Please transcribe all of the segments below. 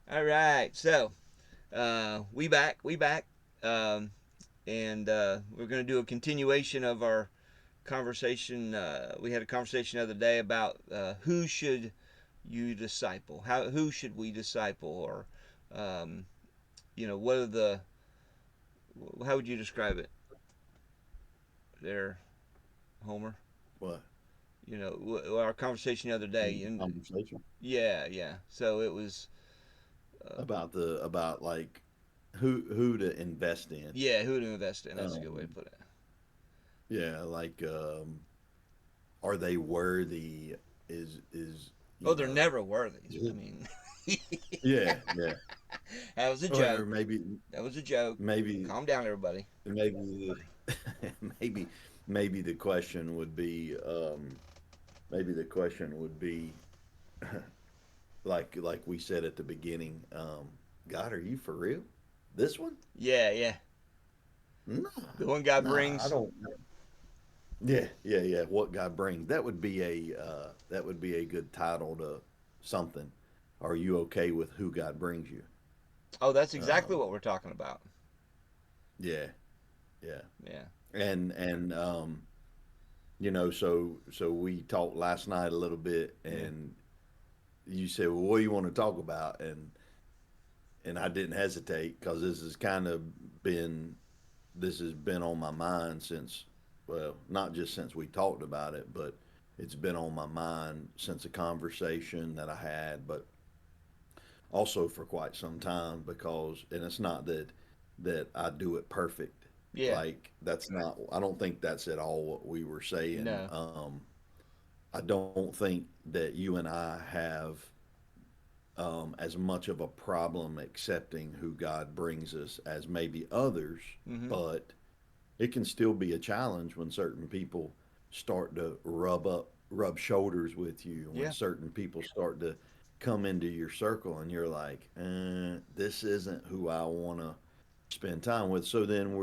All right, so we back, um, and we're going to do a continuation of our conversation. We had a conversation the other day about who should you disciple? Who should we disciple? Or um, what are the how would you describe it there, Homer? What Our conversation the other day, and conversation yeah. So it was about like who to invest in? yeah, who to invest in. That's a good way to Um, put it. yeah, like are they worthy? Is Oh, you they're know? never worthy. I is- mean, Yeah, yeah. that was a Or joke. maybe That was a joke. maybe Calm down, everybody. maybe maybe maybe the question would be maybe the question would be like we said at the beginning. God, are you for real? This one? Yeah. Nah, The one guy nah. I brings. don't. Yeah, yeah, yeah. What God brings. That would be a good title to something. Are you okay with who God brings you? Oh, that's exactly Um, what we're talking about. yeah, yeah. Yeah. And so we talked last night a little bit, Yeah. and you said, "Well, what do you want to talk about?" And I didn't hesitate because been this has been on my mind since, well, not just since we talked about it, but it's been on my mind since a conversation that I had, but also for quite some time because, and it's not that I do it perfect. Yeah. Like that's not. I don't think that's at all what we were saying. No. I don't think that you and I have as much of a problem accepting who God brings us as maybe others, Mm-hmm. but it can still be a challenge when certain people start to rub shoulders with you, when Yeah. certain people start to come into your circle and you're like, this isn't who I want to spend time with. So then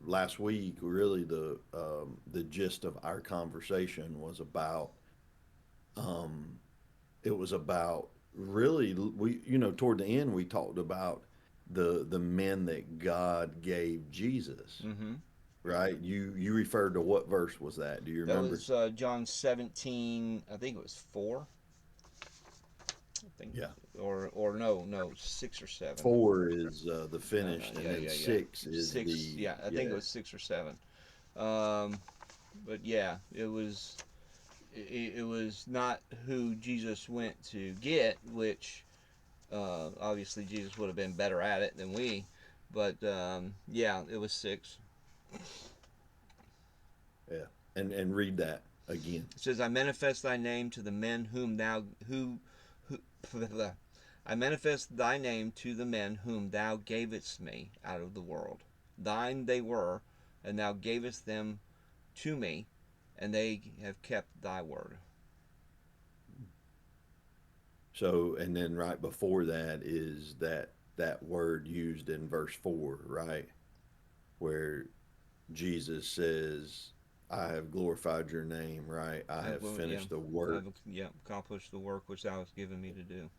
last week, really the gist of our conversation was about, um, it was about really, toward the end, we talked about the men that God gave Jesus, Mm-hmm. right? You referred to what verse was that? Do you That remember? was John 17. I think it was 4. I think, Yeah. or no, 6 or 7. 4 is the No, finished, and then yeah. 6 is 6. the Yeah, I think it yeah. was 6 or 7. Um, but yeah, it was not who Jesus went to get, which obviously Jesus would have been better at it than we. But yeah, it was 6. Yeah. And read that again. It says, "I manifest thy name to the men who I manifest thy name to the men whom thou gavest me out of the world. Thine they were, and thou gavest them to me, and they have kept thy word." So, and then right before that is that word used in verse 4, right? Where Jesus says, I have glorified your name, right? I have Yeah, finished the work. yeah, accomplished the work which thou hast given me to do.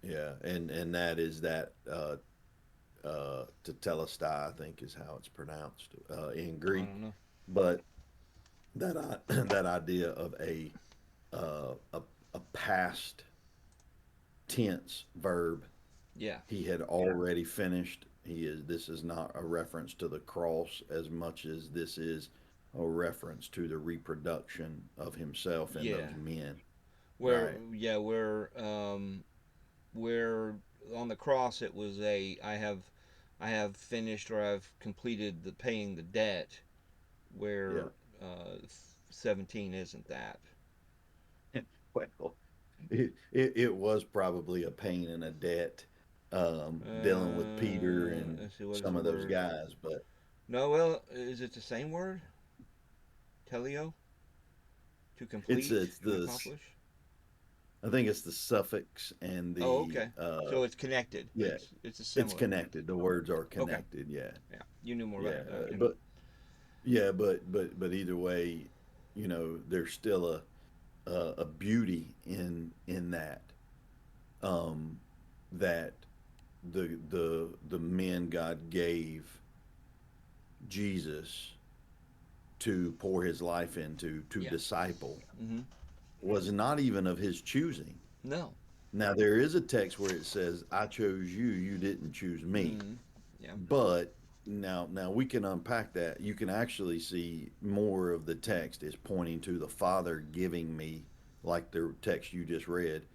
Yeah, and that is that tetelestai, I think is how it's pronounced in I Greek. don't know. But that idea of uh, a a past tense verb, Yeah, he had already finished. He is. This is not a reference to the cross as much as this is a reference to the reproduction of himself and yeah. those men, Where right? yeah, where on the cross it was a I have finished or I've completed the paying the debt. Yeah. Where 17 isn't that. Well, it was probably a pain and a debt dealing with Peter and Let's see, what is some the of those word? guys, but No, well, is it the same word? Telio, to complete it's and the accomplish. I think it's the suffix and Oh, the okay. So it's connected. yeah, It's a it's similar. connected. The words are Okay. connected. Yeah, Yeah, you knew more about yeah, it than I can. but yeah, but either way, there's still a beauty in that. Um, that the men God gave Jesus to pour his life into, to Yeah. disciple, Mm-hmm. was not even of his choosing. No. Now there is a text where it says, "I chose you; you didn't choose me." Mm-hmm. Yeah. But now we can unpack that. You can actually see more of the text is pointing to the Father giving me, like the text you just read,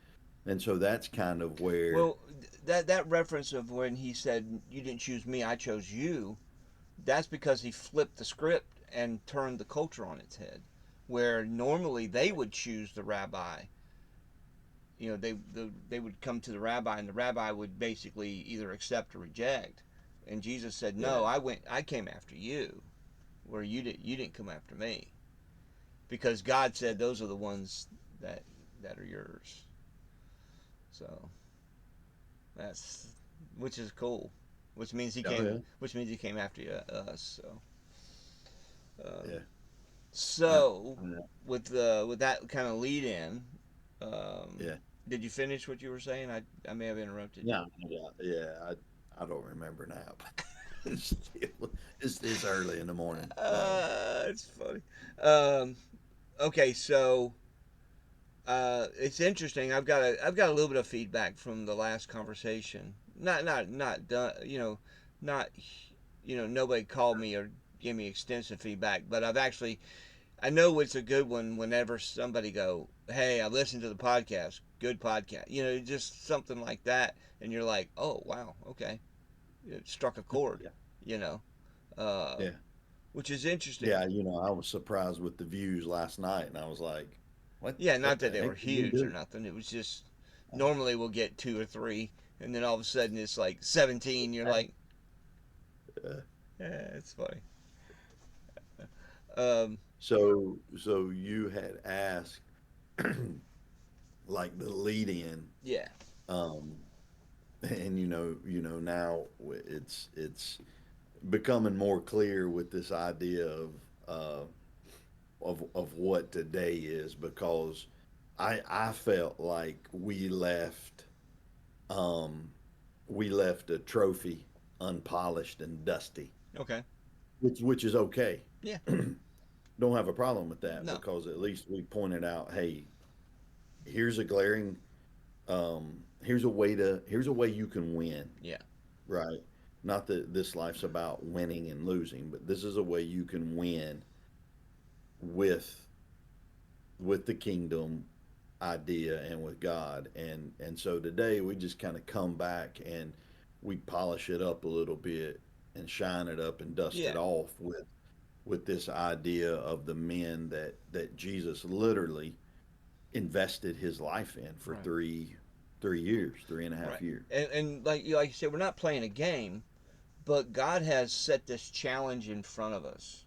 and so that's kind of where, Well, that reference of when he said, "You didn't choose me, I chose you," that's because he flipped the script and turned the culture on its head, where normally they would choose the rabbi. You know, they would come to the rabbi, and the rabbi would basically either accept or reject. And Jesus said, yeah, "No, I came after you, where you didn't come after me, because God said those are the ones that that are yours." So that's which is cool, oh yeah, which means he came after us. So, um, yeah, I, so yeah, with that kind of lead in, um, yeah, did you finish what you were saying? I may have interrupted you. yeah, yeah, yeah. I don't remember now, but it's early in the morning. It's funny. Um, okay, so it's interesting. I've got a little bit of feedback from the last conversation. Not done. Not nobody called me or gave me extensive feedback, but I know it's a good one whenever somebody go, "Hey, I listened to the podcast. Good podcast." Just something like that, and you're like, "Oh wow, okay." It struck a chord. Yeah, You know, uh, yeah, which is interesting. yeah. I was surprised with the views last night, and I was like, Yeah, what not the that they heck were did we huge or do?" nothing. It was just normally we'll get two or three, and then all of a sudden it's like 17. You're like, Uh, it's funny. Um, so you had asked, like the lead in, yeah, um, and now it's becoming more clear with this idea uh, of what today is, because I felt like um, we left a trophy unpolished and dusty, okay, which is okay. yeah, Don't have a problem with that, no, because at least we pointed out, hey, here's a glaring, here's a way you can win, yeah, right? Not that this life's about winning and losing, but this is a way you can win with the kingdom idea and with God. And so today we just kind of come back and we polish it up a little bit and shine it up and dust yeah, it off with this idea of the men that Jesus literally invested his life in for right, 3 years, three and a half right. years. And like you said, we're not playing a game, but God has set this challenge in front of us,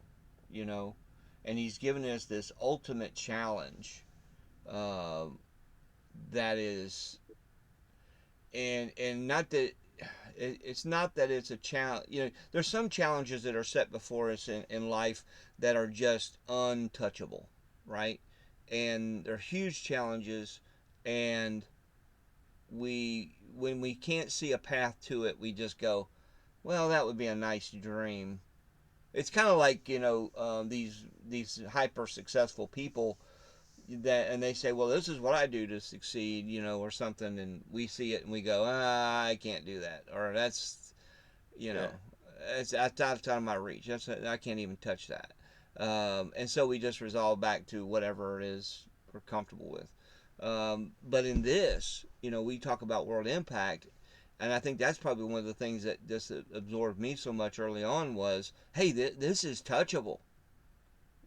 you know, and He's given us this ultimate challenge uh, that is, and not that it's not that it's a challenge. There's some challenges that are set before us in life that are just untouchable, right? And they're huge challenges, and when we can't see a path to it, we just go, well, that would be a nice dream. It's kind of like these hyper successful people that, and they say, well, this is what I do to succeed, or something, and we see it and we go, I can't do that, or that's you Yeah. know it's outside of my reach. I can't even touch that. And so we just resolve back to whatever it is we're comfortable with. But in this, we talk about world impact, and I think that's probably one of the things that just absorbed me so much early on was, hey, this is touchable.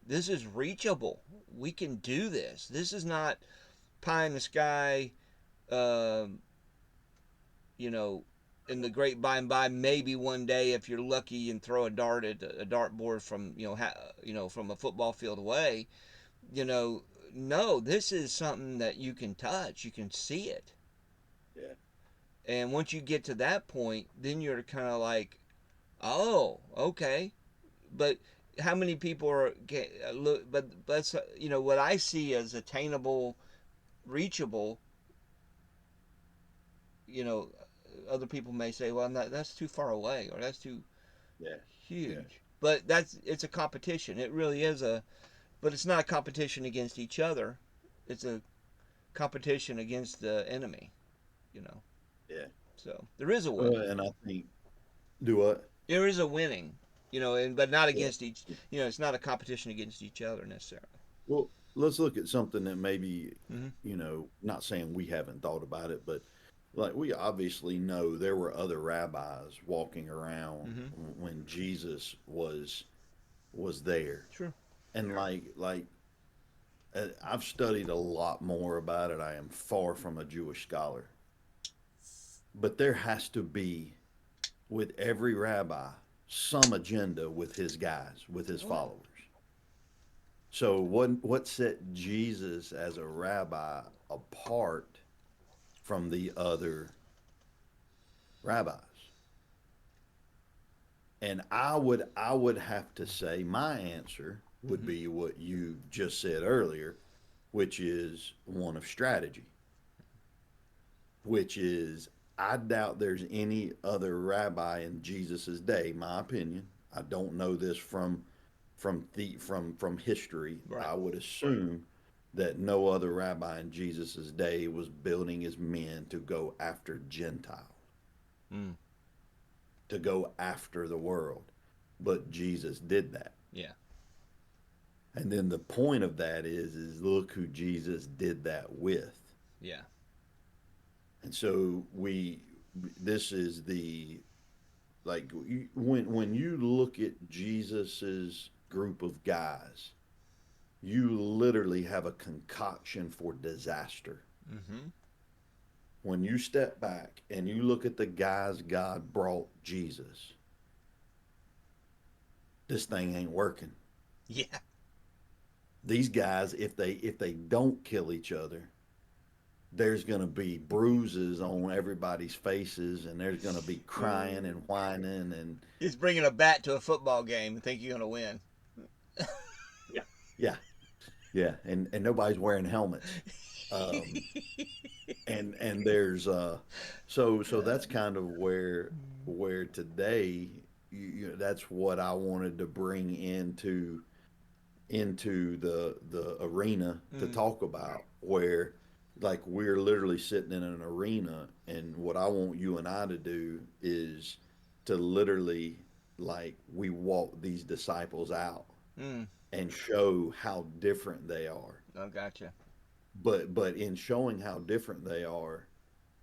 This is reachable. We can do this. This is not pie in the sky, um, you know, in the great by and by. Maybe one day, if you're lucky and throw a dart at a dartboard from from a football field away. You know, no, this is something that you can touch. You can see it, Yeah. and once you get to that point, then you're kind of like, oh, okay. But how many people are look? But what I see as attainable, reachable, you know other people may say, well, that's too far away, or that's too Yeah. Yeah. huge. But it's a competition. It really is but it's not a competition against each other. It's a competition against the enemy, you know. Yeah. So there is a winning. And I think do what? There is a winning, and but not Yeah. against each. It's not a competition against each other necessarily. Well, let's look at something that maybe, Hmm. not saying we haven't thought about it, but like we obviously know there were other rabbis walking around Hmm. when Jesus was there. Sure. And I've studied a lot more about it. I am far from a Jewish scholar. But there has to be with every rabbi some agenda with his guys, with his Oh, followers. So what set Jesus as a rabbi apart from the other rabbis? And I would have to say my answer would hmm be what you just said earlier, which is one of strategy, which is I doubt there's any other rabbi in Jesus's day, my opinion. I don't know this from history. right. I would assume that no other rabbi in Jesus's day was building his men to go after Gentiles, Mm, to go after the world. But Jesus did that. yeah. And then the point of that is look who Jesus did that with. Yeah. And so this is the like when you look at Jesus's group of guys, you literally have a concoction for disaster. Hmm. When you step back and you look at the guys God brought Jesus, this thing ain't working. Yeah. These guys, if they don't kill each other, there's going to be bruises on everybody's faces, and there's going to be crying and whining and It's bringing a bat to a football game and think you're going to win. yeah, yeah, and nobody's wearing helmets. Um, and there's so that's kind of where today that's what I wanted to bring into the arena to Mm, talk about, where like we're literally sitting in an arena, and what I want you and I to do is to literally, like, we walk these disciples out mm, and show how different they are. I gotcha. But in showing how different they are,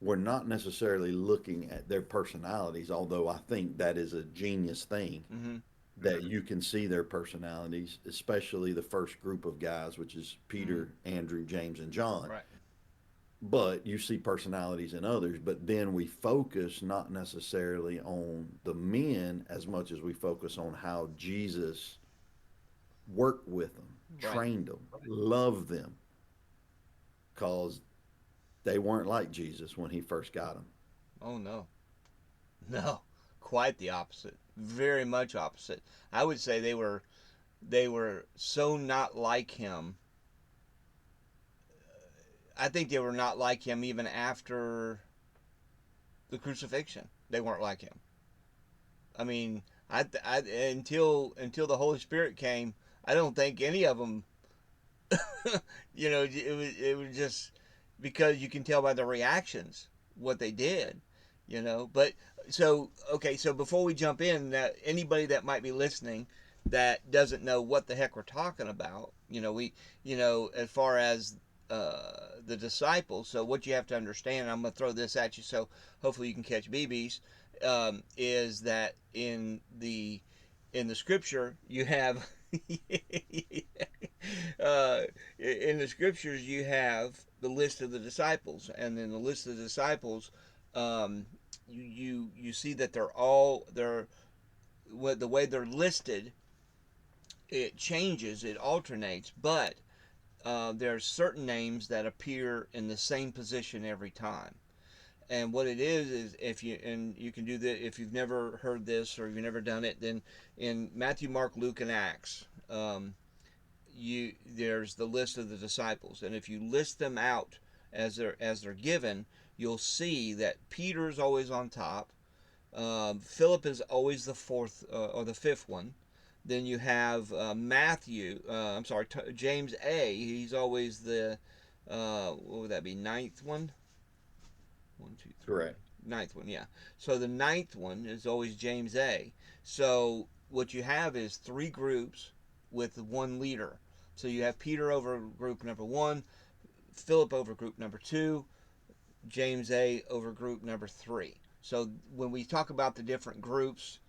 we're not necessarily looking at their personalities, although I think that is a genius thing, Hmm. that you can see their personalities, especially the first group of guys, which is Hmm. Peter, Andrew, James, and John. Right. But you see personalities in others, but then we focus not necessarily on the men as much as we focus on how Jesus worked with them, Right. trained them, loved them, because they weren't like Jesus when he first got them. Oh no. No. Quite the opposite. Very much opposite. I would say they were so not like him. I think they were not like him even after the crucifixion. They weren't like him. I mean, until the Holy Spirit came, I don't think any of them. It was just because you can tell by the reactions what they did. But so okay, so before we jump in, that anybody that might be listening that doesn't know what the heck we're talking about, as far as the disciples. So what you have to understand, I'm going to throw this at you, so hopefully you can catch BBs. Is that in the scripture you have in the scriptures you have the list of the disciples, and in the list of the disciples, um, you see that they're the way they're listed. It changes, it alternates, but there are certain names that appear in the same position every time. And what it is if you can do that if you've never heard this or you've never done it, then in Matthew, Mark, Luke, and Acts, there's the list of the disciples, and if you list them out as they're given, you'll see that Peter's always on top. Philip is always the fourth or the fifth one. Then you have Matthew. I'm sorry, James A. He's always the what would that be? Ninth one. One, two, three. Correct. Ninth one, yeah. So the ninth one is always James A. So what you have is three groups with one leader. So you have Peter over group number one, Philip over group number two, James A over group number three. So when we talk about the different groups,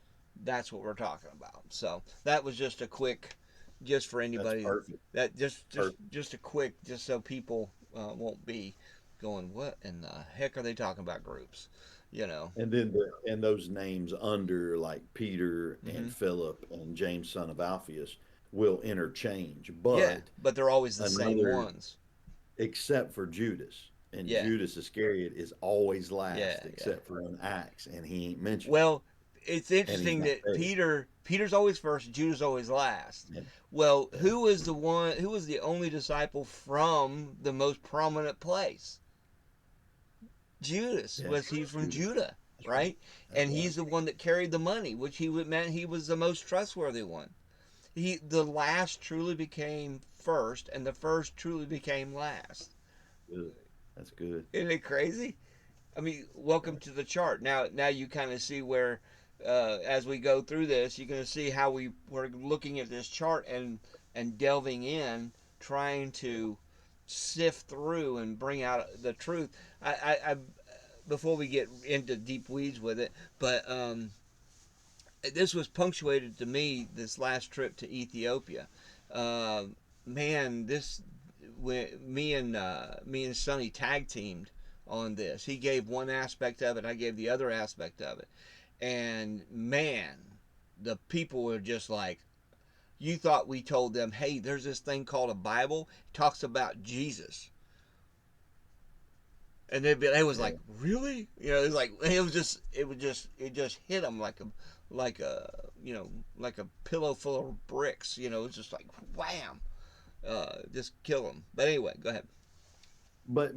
that's what we're talking about. So that was just a quick, just for That's anybody perfect. that just Perfect. just a quick, just so people won't be going, what in the heck are they talking about groups? You know. And then and those names under like Peter Hmm. and Philip and James son of Alphaeus will interchange, Yeah, but but they're always the same another ones. except for Judas. And Yeah, Judas Iscariot is always yeah, last yeah. except for in Acts, and he ain't mentioned. Well, it's And he's interesting not that there. Peter's always first, Judas always last. Yeah. Well, Yeah. who was the one? Who was the only disciple from the most prominent place? Judas. Yeah. Was he from Judas. Judah, That's right. right? That's And right. he's the one that carried the money, which meant he was the most trustworthy one. The last truly became first, and the first truly became last. Good. That's good. Isn't it crazy? I mean, welcome Yeah. to the chart. Now you kind of see where, as we go through this, you're going to see how we're looking at this chart and delving in, trying to sift through and bring out the truth. I before we get into deep weeds with it, but this was punctuated to me this last trip to Ethiopia. Uh, Man, this me and Sonny tag teamed on this. He gave one aspect of it, I gave the other aspect of it, and man, the people were just like, you thought we told them, hey, there's this thing called a Bible, it talks about Jesus, and they was Yeah. like, really? You know, it was like it just hit them like a like a pillow full of bricks. You know, it's just like wham, just kill them. But anyway, go ahead. But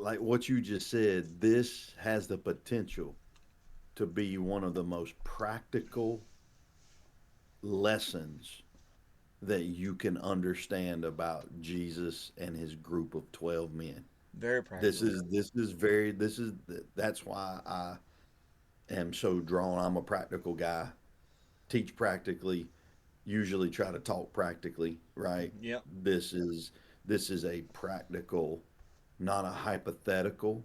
like what you just said, this has the potential to be one of the most practical lessons that you can understand about Jesus and his group of 12 men. Very This practical. is this is very this is that's why I am so drawn. I'm a practical guy. Teach practically, usually try to talk practically, right? Yep. This is a practical, not a hypothetical.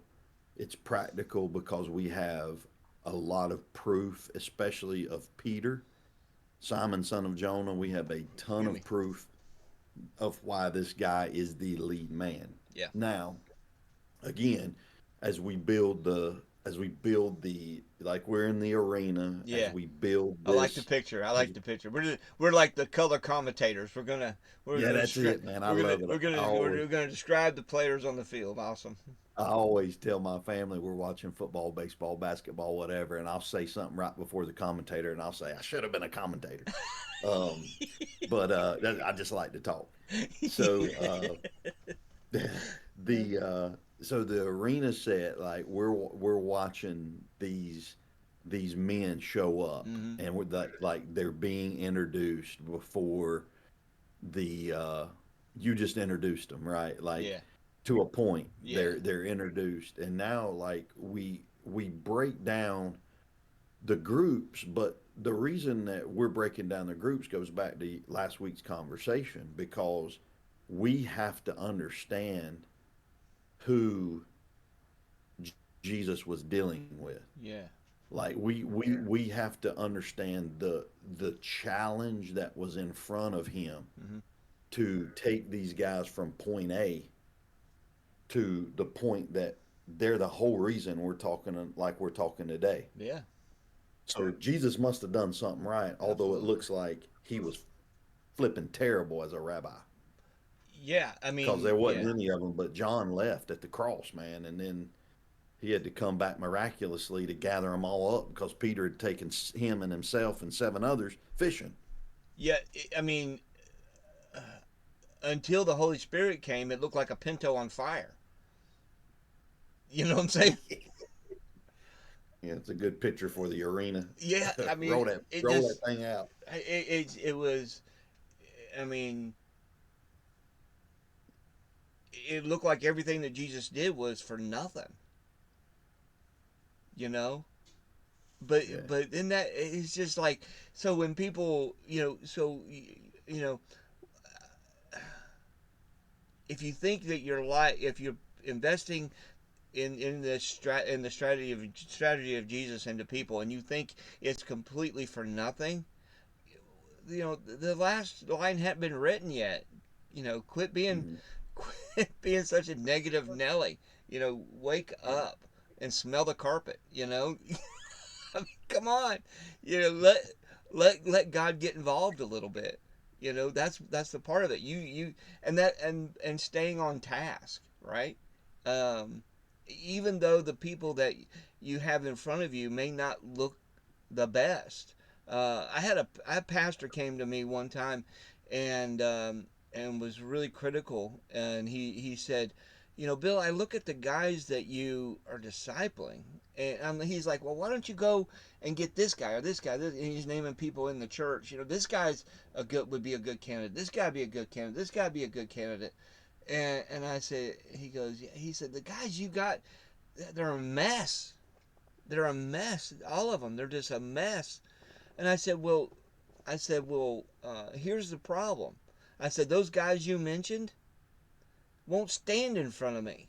It's practical because we have a lot of proof, especially of Peter, Simon, son of Jonah. We have a ton Excuse of me. proof of why this guy is the lead man. Yeah. Now, again, as we build the like we're in the arena, as Yeah. we build I like the this, picture. I as like the picture. We're like the color commentators. We're yeah, gonna that's it, man. I love it. we're gonna describe the players on the field. Awesome. I always tell my family we're watching football, baseball, basketball, whatever, and I'll say something right before the commentator, and I'll say I should have been a commentator. Um, but I just like to talk. So the so the arena set, like we're watching these men show up, Hmm. and like they're being introduced before the you just introduced them, right? Like Yeah. to a point, Yeah. they're introduced, and now like we break down the groups, but the reason that we're breaking down the groups goes back to last week's conversation because we have to understand who Jesus was dealing with. Yeah. Like we have to understand the challenge that was in front of him Hmm. to take these guys from point A to the point that they're the whole reason we're talking like we're talking today. Yeah. So Jesus must have done something right, although it Absolutely. looks like he was flipping terrible as a rabbi Yeah. I because mean, there wasn't yeah. any of them. But John left at the cross, man, and then he had to come back miraculously to gather them all up because Peter had taken him and himself and seven others fishing. Yeah. I mean, until the Holy Spirit came, it looked like a Pinto on fire. You know what I'm saying? Yeah, it's a good picture for the arena. Yeah, I mean, roll that it roll that just thing out. it was. I mean, it looked like everything that Jesus did was for nothing. You know, Yeah. but then that it's just like so when people you know if you think that your life if you're investing in the strategy of Jesus into people and you think it's completely for nothing, the last line hadn't been written yet. Quit being Mhm. quit being such a negative Nelly. Wake Yeah. up and smell the carpet. I mean, come on. Let God get involved a little bit. That's the part of it. You and staying on task, right? Um, Even though the people that you have in front of you may not look the best. I had a pastor came to me one time, and was really critical, and he said, Bill, I look at the guys that you are discipling, and he's like, well, why don't you go and get this guy or this guy? And he's naming people in the church. This guy's would be a good candidate. This guy be a good candidate. This guy be a good candidate. And I said, he said, the guys you got, they're a mess. They're a mess. All of them. They're just a mess. And I said, well, here's the problem. I said, those guys you mentioned won't stand in front of me.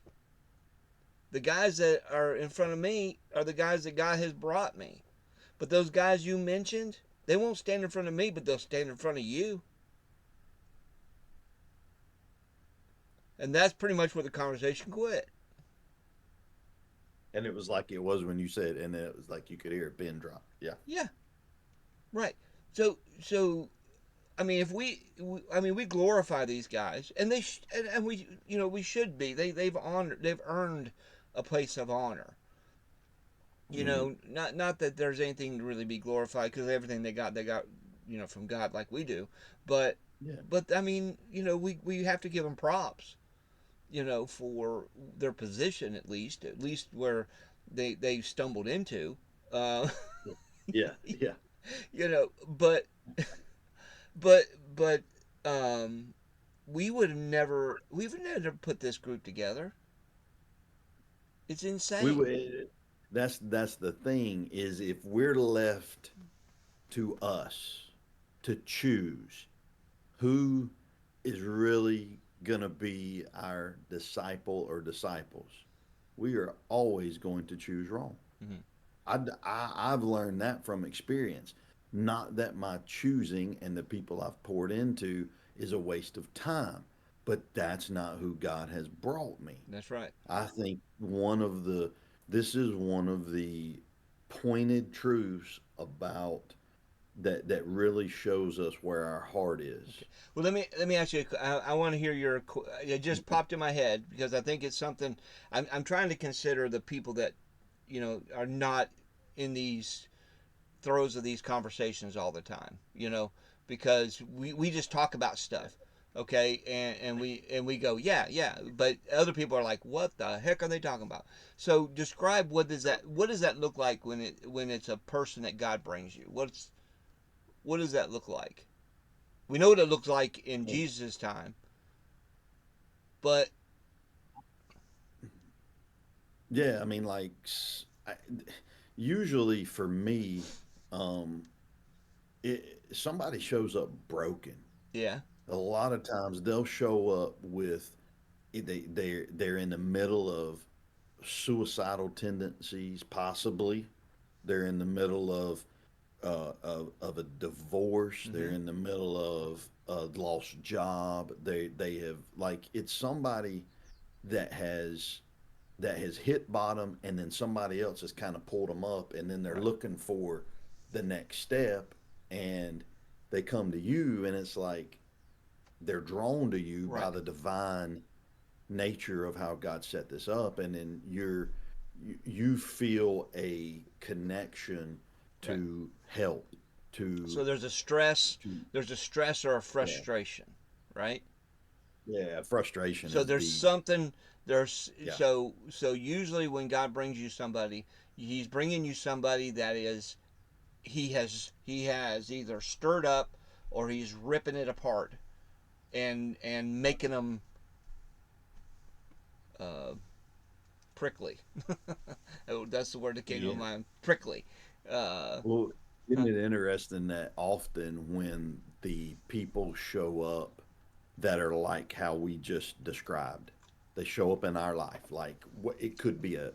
The guys that are in front of me are the guys that God has brought me. But those guys you mentioned, they won't stand in front of me, but they'll stand in front of you. And that's pretty much where the conversation quit. And it was like it was when you said, and it was like you could hear a pin drop. Yeah. Yeah, right. So I mean, if I mean, we glorify these guys, and and we should be. They've earned a place of honor. Hmm. Not that there's anything to really be glorified because everything they got, from God like we do. But, Yeah. but I mean, we have to give them props, for their position at least where they stumbled into. Uh, Yeah. Yeah. but but but um, we would never put this group together. It's We insane. would. That's the thing is if we're left to us to choose who is really going to be our disciple or disciples, we are always going to choose wrong. Hmm. I've learned that from experience. Not that my choosing and the people I've poured into is a waste of time, but that's not who God has brought me. That's right. I think this is one of the pointed truths about that really shows us where our heart is. Okay. Well, let me ask you. I want to hear your. It just popped in my head because I think it's something. I'm trying to consider the people that, are not in these throes of these conversations all the time. Because we just talk about stuff, okay, and we go, yeah, but other people are like, what the heck are they talking about? So describe what does that look like when it's a person that God brings you? What does that look like? We know what it looked like in Jesus' time, but Yeah, I mean, like, I, usually for me, um, somebody shows up broken. yeah, A lot of times they'll show up with they're in the middle of suicidal tendencies, possibly. They're in the middle of a divorce. They're mm-hmm, in the middle of a lost job. They have like it's somebody that has that has hit bottom, and then somebody else has kind of pulled them up, and then they're right, looking for the next step, and they come to you, and it's like they're drawn to you by right, the divine nature of how God set this up, and then you feel a connection right. to help So to to there's a stress or a yeah frustration, right? yeah frustration So is there's the something There's Yeah. so usually when God brings you somebody, He's bringing you somebody that is he has either stirred up or He's ripping it apart and making them uh, prickly. Oh, that's the word that came to Yeah. mind. Prickly. Uh, Well, isn't huh, it interesting that often when the people show up that are like how we just described, they show up in our life. Like what it could be a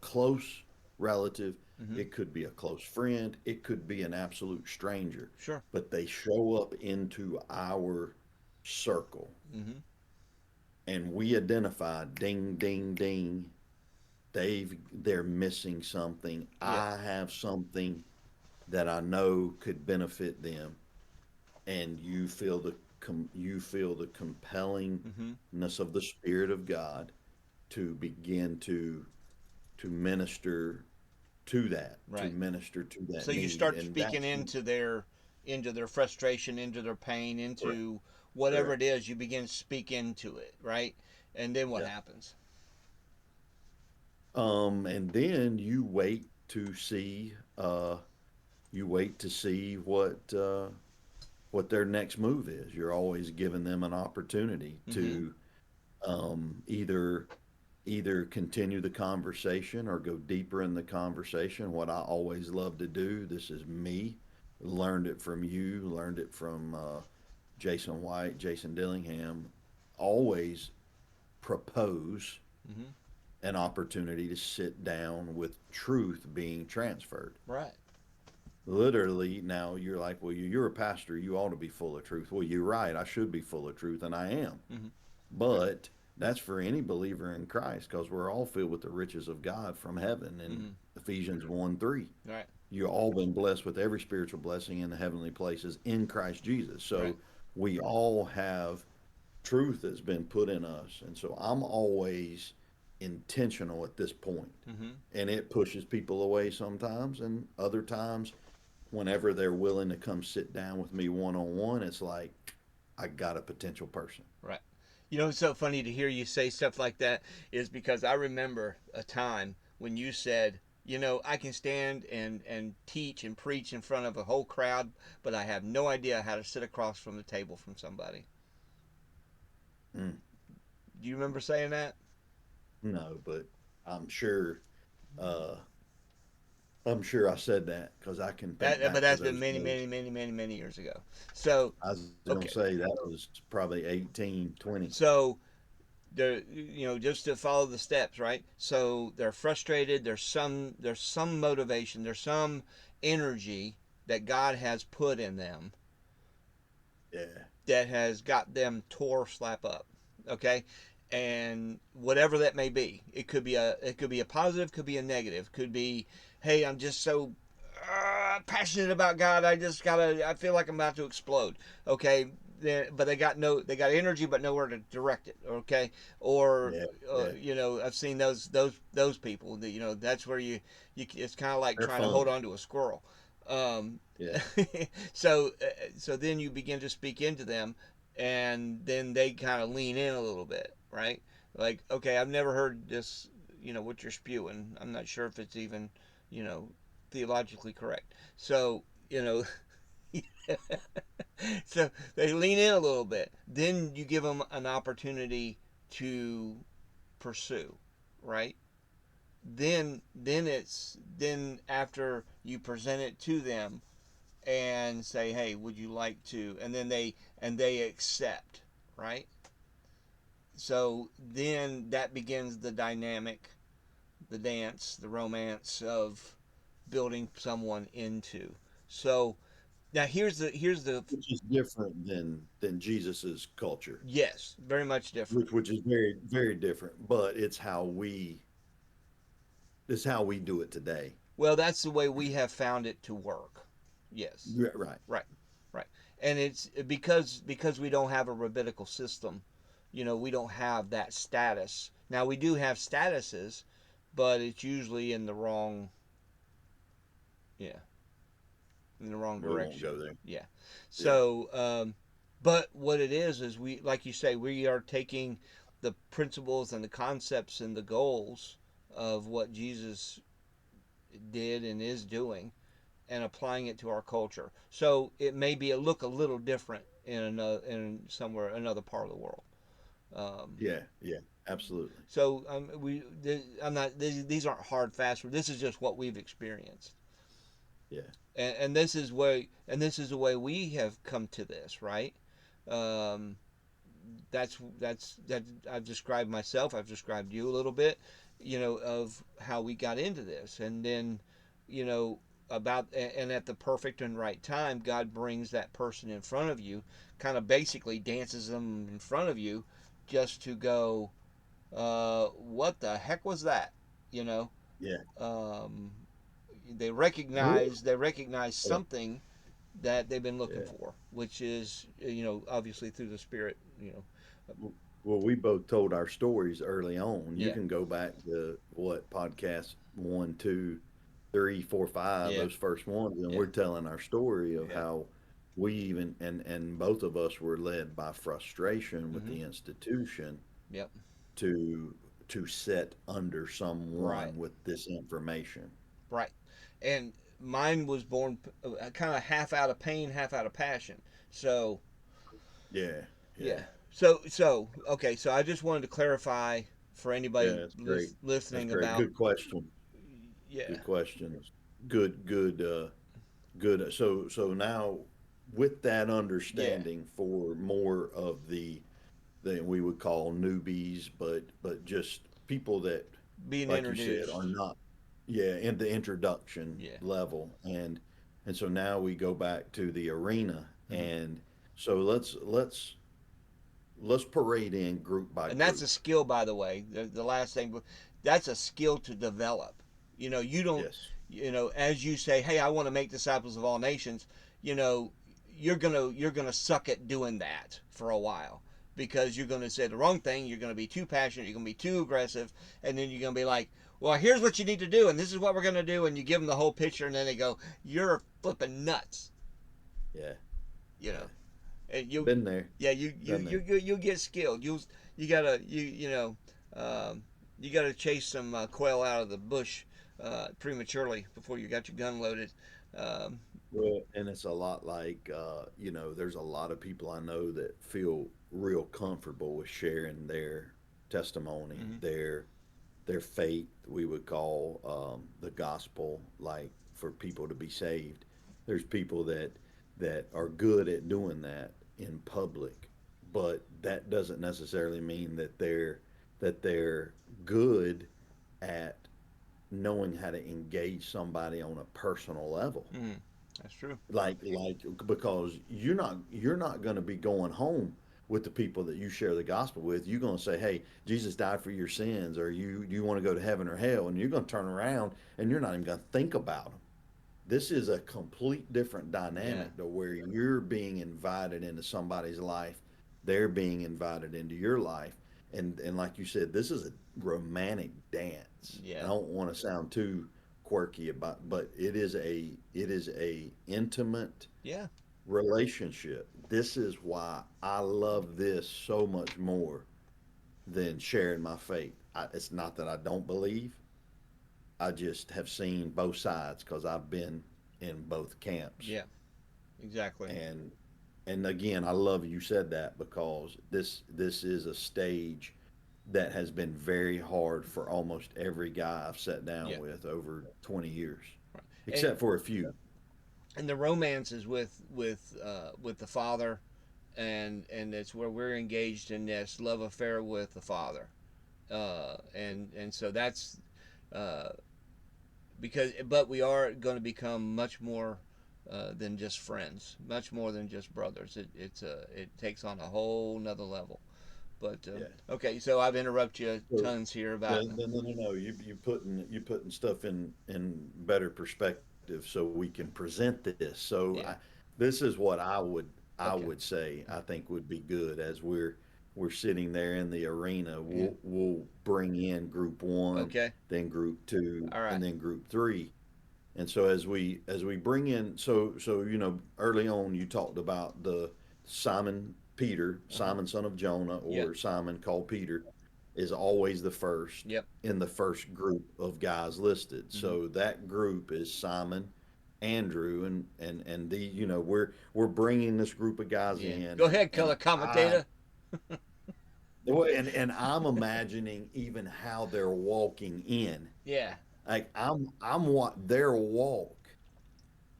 close relative, mm-hmm, it could be a close friend, it could be an absolute stranger, sure. but they show up into our circle Mm-hmm, and we identify ding ding ding, they're missing something. yeah. I have something that I know could benefit them, and you feel the Mm-hmm, compellingness of the Spirit of God to begin to minister to right. minister to that So you need, start and speaking that's into their frustration, into their pain, correct. into whatever Correct. it is. You begin to speak into it, right? And then what Yeah. happens? And then you wait to see what their next move is. You're always giving them an opportunity Mm-hmm. to either continue the conversation or go deeper in the conversation. What I always love to do, this is me, learned it from you, learned it from Jason White, Jason Dillingham, always propose Mm-hmm. an opportunity to sit down with truth being transferred. Right. Literally, now you're like, well, you're a pastor, you ought to be full of truth. Well, you're right, I should be full of truth, and I am. Mm-hmm. But that's for any believer in Christ because we're all filled with the riches of God from heaven in Mm-hmm. Ephesians 1 3. Right. You've all been blessed with every spiritual blessing in the heavenly places in Christ Jesus. Right. So we all have truth that's been put in us. And so I'm always intentional at this point. Mm-hmm. And it pushes people away sometimes, and other times, whenever they're willing to come sit down with me one on one, it's like, I got a potential person. Right. You know, it's so funny to hear you say stuff like that is because I remember a time when you said, I can stand and teach and preach in front of a whole crowd, but I have no idea how to sit across from the table from somebody. Mm. Do you remember saying that? No, but I'm sure uh, I'm sure I said that because I can think But back to that's been many, those. many, many, many, many years ago. So, I was gonna okay. say that was probably 18, 20. So they're just to follow the steps, right? So they're frustrated. There's some motivation. There's some energy that God has put in them Yeah, that has got them tore slap up. Okay, and whatever that may be, it could be a positive, could be a negative, could be, hey, I'm just so passionate about God. I feel like I'm about to explode. Okay, but they got energy, but nowhere to direct it. Okay, or yeah, yeah. I've seen those people. That, that's where it's kind of like They're trying to hold fun. on to a squirrel. Um, Yeah, so then you begin to speak into them, and then they kind of lean in a little bit, right? Like, okay, I've never heard this, what you're spewing. I'm not sure if it's even, you know, theologically correct. So, so they lean in a little bit. Then you give them an opportunity to pursue, right? Then after you present it to them and say, hey, would you like to? And then they accept, right? So then that begins the dynamic, the dance, the romance of building someone into. So now here's the which is different than Jesus's culture, yes, very much different. which is very very different. But it's how we do it today. Well, that's the way we have found it to work. Yes, Yeah, right. right, right. And it's because we don't have a rabbinical system. We don't have that status. Now we do have statuses, but it's usually yeah, in the wrong We won't direction. go there. Yeah. Yeah. So, but what it is we, like you say, we are taking. the principles and the concepts and the goals of what Jesus did and is doing and applying it to our culture. So it may be look a little different in somewhere another part of the world. Um, Yeah, yeah, absolutely. so I'm not. These aren't hard fast. This is just what we've experienced, Yeah, and this is the way we have come to this, right? Um, that I've described myself. I've described you a little bit, of how we got into this, and then, you know, and at the perfect and right time, God brings that person in front of you, kind of basically dances them in front of you, just to go, what the heck was that? You know, yeah. um, Well, they recognize yeah, something that they've been looking yeah. for, which is, obviously through the Spirit, Well, we both told our stories early on. You yeah, can go back to what podcast one, two, three, four, five, yeah, those first ones, and yeah, we're telling our story of yeah. how we even and both of us were led by frustration with Mm-hmm. the institution Yep. to sit under Right. someone with this information. Right. And mine was born kind of half out of pain, half out of passion. So Yeah, yeah. yeah, So okay. So I just wanted to clarify for yeah. anybody That's great. That's listening great. about Good question. yeah, Good questions. Good. Good. So now, with that yeah, understanding for more of the we would call newbies, but just people that, being like you said, are introduced. not, yeah, in the introduction Yeah. level, and so now we go back to the arena, Mm-hmm. and so let's parade in group by And that's a group. skill, by the way. The last thing, that's a skill to develop. You don't, Yes. as you say, hey, I want to make disciples of all nations. You know, you're gonna suck at doing that for a while because you're gonna say the wrong thing. You're gonna be too passionate. You're gonna be too aggressive, and then you're gonna be like, well, here's what you need to do, and this is what we're gonna do, and you give them the whole picture, and then they go, you're flipping nuts. Yeah. You know, Yeah. and you Been there. yeah Done there. you get skilled. You gotta um, you gotta chase some quail out of the bush prematurely before you got your gun loaded. um, Well, and it's a lot like, there's a lot of people I know that feel real comfortable with sharing their testimony, mhm. their faith, we would call the gospel, like for people to be saved. There's people that are good at doing that in public, but that doesn't necessarily mean that they're good at knowing how to engage somebody on a personal level, Mhm. That's true. like because you're not going to be going home with the people that you share the gospel with. You're going to say, hey, Jesus died for your sins, or you want to go to heaven or hell, and you're going to turn around and you're not even going to think about them. This is a complete different Yeah. dynamic to where you're being invited into somebody's life, they're being invited into your life, and like you said, this is a romantic dance. I Yeah. don't want to sound too quirky about, but it is a intimate Yeah. relationship. This is why I love this so much more than sharing my faith. It's not that I don't believe, I just have seen both sides because I've been in both camps. Yeah. Exactly. And and again, I love you said that because this is a stage that has been very hard for almost every guy I've sat down Yeah. with over 20 years, Right. and except for a few. and the romance is with the father, and it's where we're engaged in this love affair with the father, and so that's uh, but we are going to become much more than just friends, much more than just brothers. It takes on a whole nother level. But Yeah. okay, so I've interrupted you So tons here no, about no, no, no, no. You putting stuff in better perspective so we can present this. yeah. This is what I Okay. would say I think would be good as we're sitting there in the arena. Yeah. We'll bring in group one, Okay. then group two, All right. and then group three. And so as we bring in, early on you talked about the Simon Peter, Uh-huh. Simon son of Jonah, Yep. or Simon called Peter, is always the first Yep. in the first group of guys listed. Hmm. So that group is Simon, Andrew, and the we're bringing this group of guys Yeah. in, Go ahead, and color I commentator. well, and I'm imagining even how they're walking in. Yeah. Like I'm what their walk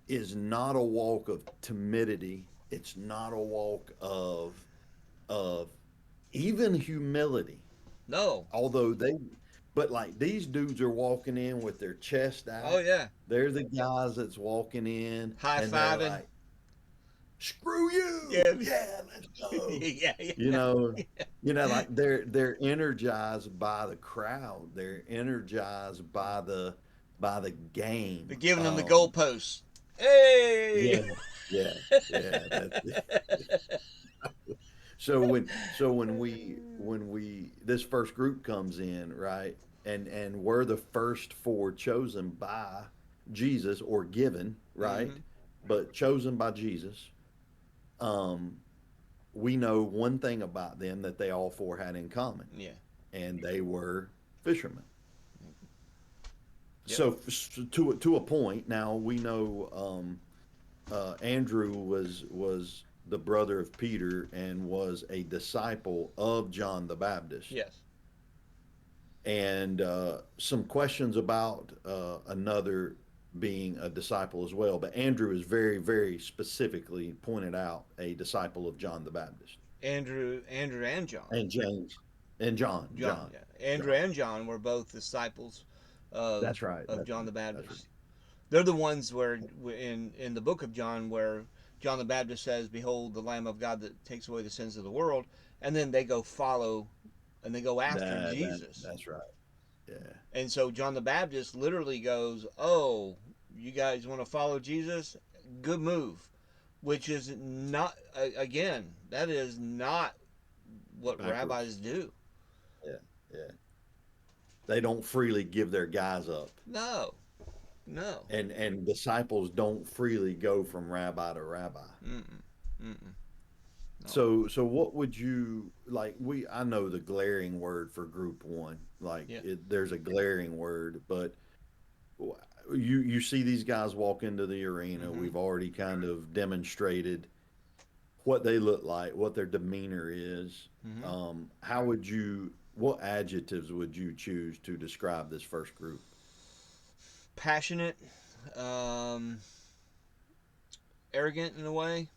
is not a walk of timidity. It's not a walk of even humility. No. Although but like these dudes are walking in with their chest Oh out. yeah. They're the guys that's walking in, High and they're fiving. like, "Screw you, Yeah. yeah, let's go." Yeah. You Yeah. know, like they're energized by the crowd. They're energized by the They're game. giving them the goalposts. Hey. Yeah, yeah, yeah. So when we this first group comes in, right, and we're the first four chosen by Jesus, or given, right, Hmm. but chosen by Jesus. Um, we know one thing about them that they all four had in common, Yeah. and they were fishermen. Yep. So to a point, now we know Andrew was the brother of Peter and was a disciple of John the Baptist. Yes. And some questions about another being a disciple as well. But Andrew is very, very specifically pointed out a disciple of John the Baptist, Andrew and John. and James, and John, John. Yeah. Andrew John. and John were both disciples of That's right. John the That's right. Baptist. They're the ones where in the book of John where John the Baptist says, "Behold, the Lamb of God that takes away the sins of the world," and then they go follow and they go after Jesus. That's right. Yeah. And so John the Baptist literally goes, "Oh, you guys want to follow Jesus? Good move." Which is not, again, that is not what Backwards. rabbis do. Yeah. Yeah. They don't freely give their guys up. No, no. And disciples don't freely go from rabbi to rabbi. Mm-mm, mm-mm, no. So what would you like? I know the glaring word for group one. Like Yeah. there's a glaring word, but you see these guys walk into the arena. Mm-hmm. We've already kind of demonstrated what they look like, what their demeanor is. Mm-hmm. How would you? What adjectives would you choose to describe this first group? Passionate, um, arrogant in a way.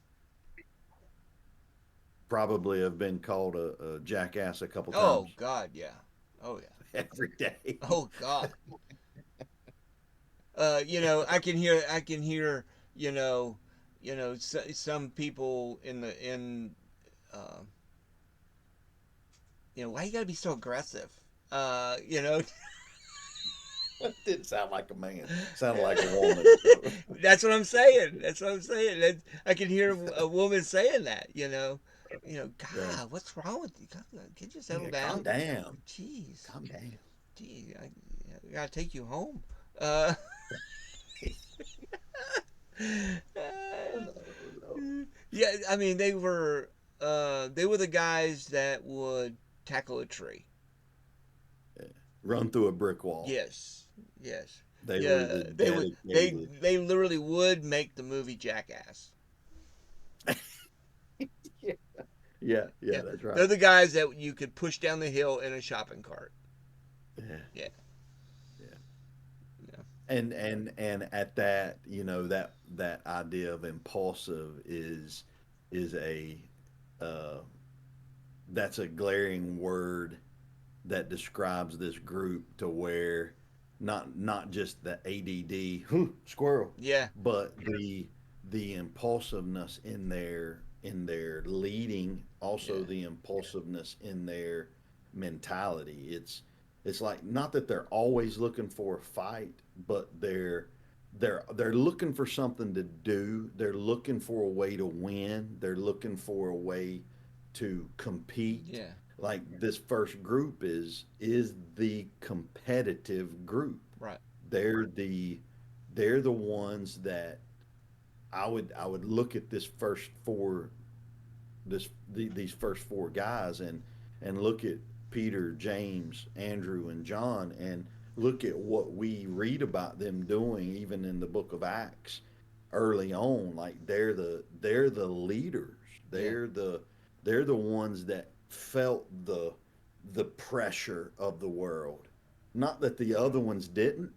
Probably have been called a jackass a couple Oh times God, yeah. Oh yeah. every day. Oh God. I can hear, you know, some people uh, why you gotta be so aggressive? You know, Didn't sound like a man. Sounded like a woman. that's what I'm saying. That's what I'm saying. I can hear a woman saying that. Yeah. God, what's wrong with you? God, can you settle Yeah. Calm down? down. Jeez, Calm down. gee, I gotta take you home. Uh, No, no. yeah, I mean they were the guys that would tackle a tree. Yeah. Run through a brick wall. Yes, yes, They were yeah. the They would dedicated. they literally would make the movie Jackass. Yeah. Yeah. Yeah. Yeah, That's they're right. the guys that you could push down the hill in a shopping cart. Yeah. Yeah, Yeah. yeah, And at that, that idea of impulsive is a uh, that's a glaring word that describes this group, to where not just the ADD squirrel, yeah, but the impulsiveness in their leading, also yeah, the impulsiveness in their mentality. It's like, not that they're always looking for a fight, but they're looking for something to do. They're looking for a way to win. They're looking for a way to compete. yeah. Like this first group is the competitive group. Right. They're the ones that I would look at this first four these first four guys, and look at Peter, James, Andrew, and John, and look at what we read about them doing, even in the book of Acts, early on. Like they're the leaders. Yeah. They're the ones that felt the pressure of the world. Not that the other ones didn't,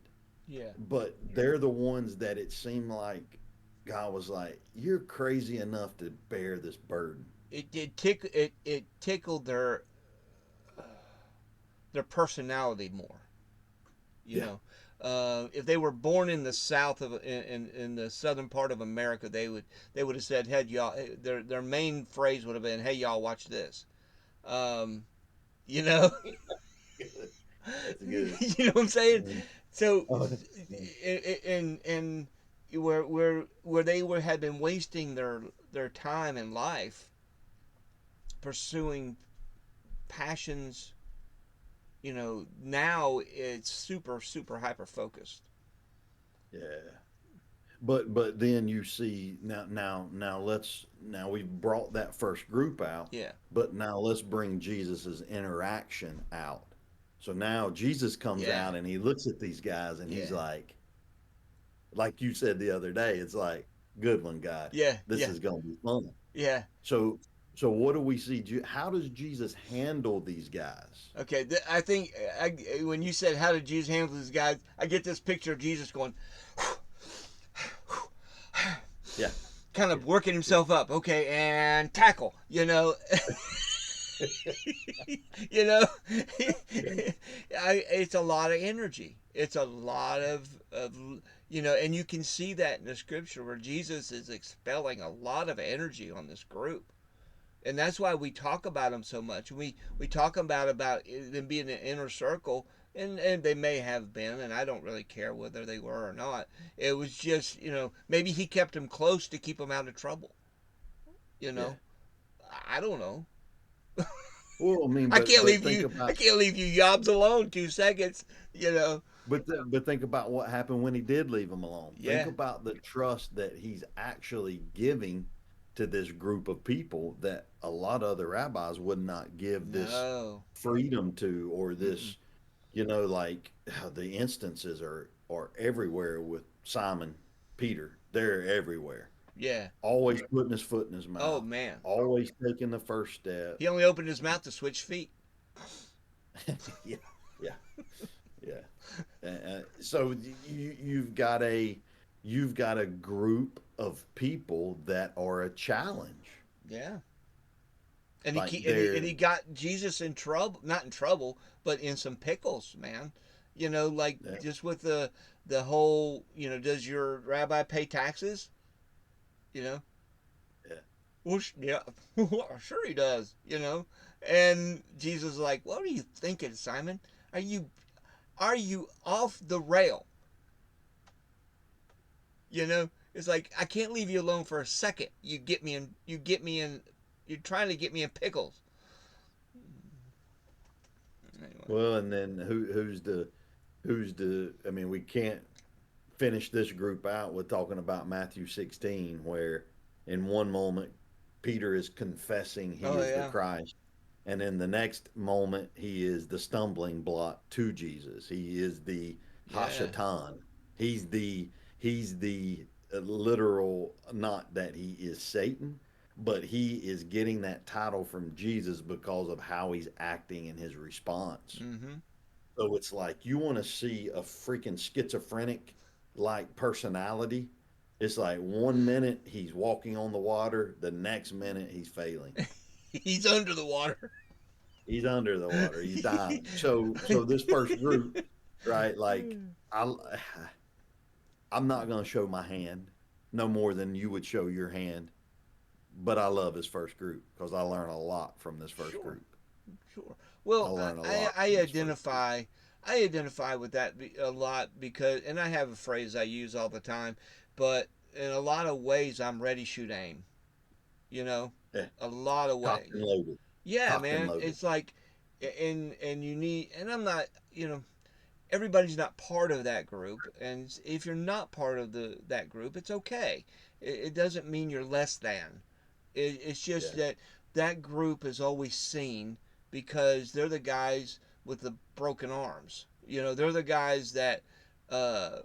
Yeah. but they're the ones that it seemed like God was like, "You're crazy enough to bear this burden." It tickled their personality more. You Yeah, know, if they were born in the south of in the southern part of America, they would have said, "Hey y'all," their main phrase would have been, "Hey y'all, watch this." Um, you know, that's good. you know what I'm saying? Mm. So, Oh, and where they were had been wasting their time and life pursuing passions. Now it's super hyper focused. yeah. But then you see now now we've brought that first group out, Yeah, but now let's bring Jesus's interaction out. So now Jesus comes yeah, out and he looks at these guys and he's yeah, like you said the other day, it's like, good one, God. yeah, This yeah, is gonna be fun. yeah. So so what do we see? How does Jesus handle these guys? Okay, I think when you said how did Jesus handle these guys, I get this picture of Jesus going, Yeah, kind yeah, of working yeah, himself up. Okay, and tackle. You know, yeah, it's a lot of energy. It's a lot of and you can see that in the scripture where Jesus is expelling a lot of energy on this group, and that's why we talk about them so much. We talk about them being an inner circle, and they may have been, and I don't really care whether they were or not. It was just maybe he kept them close to keep them out of trouble. You yeah. know, I don't know. Well, I mean, I but can't but leave think you. I about can't leave you yobs alone 2 seconds. You know. but think about what happened when he did leave them alone. Think Yeah. about the trust that he's actually giving to this group of people that a lot of other rabbis would not give this No. freedom to, or Mm-mm. this, like the instances are everywhere with Simon Peter. They're everywhere. Yeah. Always putting his foot in his Oh mouth. man. Always taking the first step. He only opened his mouth to switch feet. Yeah, yeah, yeah. So you've got a group of people that are a challenge. Yeah. And Like he got Jesus in trouble, not in trouble, but in some pickles, man. Like yeah, just with the whole, does your rabbi pay taxes? You know, yeah, well, yeah, sure he does. And Jesus is like, what are you thinking, Simon? Are you are you off the rail? It's like I can't leave you alone for a second. You get me in. You're trying to get me in pickles. Anyway. well, and then who's the I mean, we can't finish this group out with talking about Matthew 16, where in one moment Peter is confessing he Oh is the yeah, Christ, and in the next moment he is the stumbling block to Jesus. He is the yeah, Hashatan. He's the literal, not that he is Satan, but he is getting that title from Jesus because of how he's acting in his response. mm-hmm. So it's like you want to see a freaking schizophrenic like personality. It's like one minute he's walking on the water, the next minute he's failing. He's under the water. He's under the water. He's dying. So this first group, right? Like I I'm not going to show my hand no more than you would show your hand, but I love his first group because I learn a lot from this first Sure, group. sure. I Well, learn a I, lot I from this first group. identify I identify with that a lot because, and I have a phrase I use all the time, but in a lot of ways, I'm ready, shoot, aim. You know, Yeah, a lot of cocked ways. and loaded, Yeah, cocked and man. loaded. It's like, and you need, and I'm not, everybody's not part of that group, and if you're not part of that group, it's okay. It doesn't mean you're less than. It's just Yeah. that that group is always seen because they're the guys with the broken arms. They're the guys that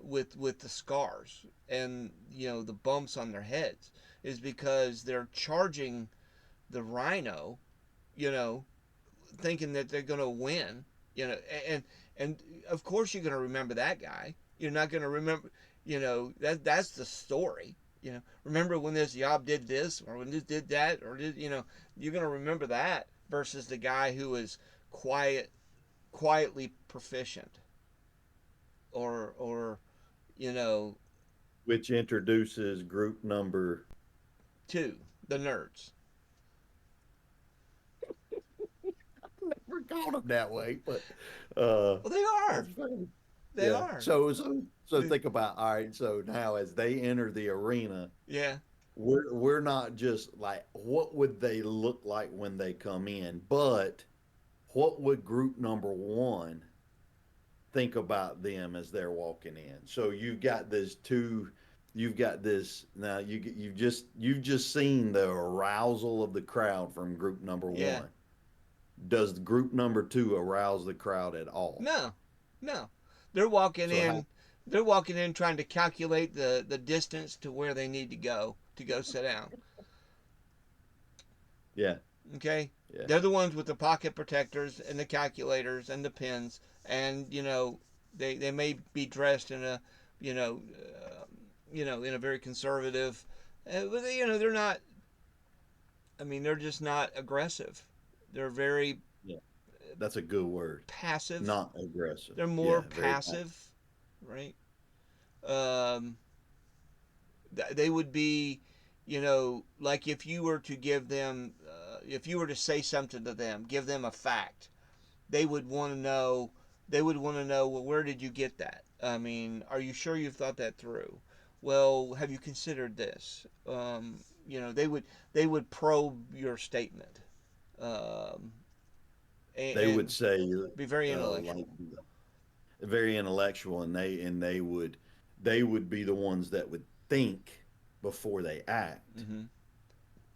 with the scars and the bumps on their heads is because they're charging the rhino, you know, thinking that they're going to win, and and of course you're going to remember that guy. You're not going to remember, that's the story. Remember when this job did this or when this did that or did, you're going to remember that versus the guy who is quietly proficient or you know, Which introduces group number. two, the nerds. Never called them that way, but Well, they that's are. funny. They Yeah. are. So think about, all right. So now as they enter the arena, Yeah. we're not just like what would they look like when they come in, but what would group number one think about them as they're walking in? So you've got this two. You've got this now. You've just seen the arousal of the crowd from group number Yeah. one. Does group number two arouse the crowd at all? No. No. They're walking So how? in. They're walking in trying to calculate the distance to where they need to go sit down. Yeah, Okay. yeah, They're the ones with the pocket protectors and the calculators and the pins, and they may be dressed in a you know in a very conservative, but they're not. I mean, they're just not aggressive. They're very yeah. That's a good word. passive. Not aggressive. They're more Yeah, very passive. passive, right? Um, they would be, like if you were to give them, if you were to say something to them, give them a fact, they would want to know. They would want to know, well, where did you get that? I mean, are you sure you've thought that through? Well, have you considered this? They would probe your statement, um, They would and say be very like intellectual. very intellectual, and they would be the ones that would think before they act, Hmm.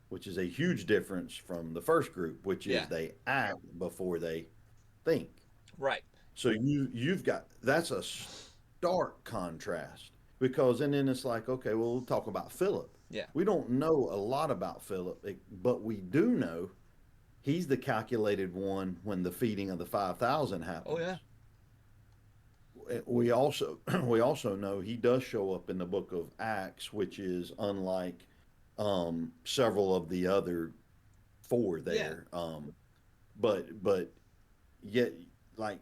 which is a huge difference from the first group, which is Yeah, they act before they think. right. So you've got that's a stark contrast because and then it's like okay, well we'll talk about Philip. Yeah. We don't know a lot about Philip, but we do know he's the calculated one when the feeding of the 5,000 Oh yeah. happens. We also know he does show up in the book of Acts, which is unlike several of the other four Yeah. there. But yet, like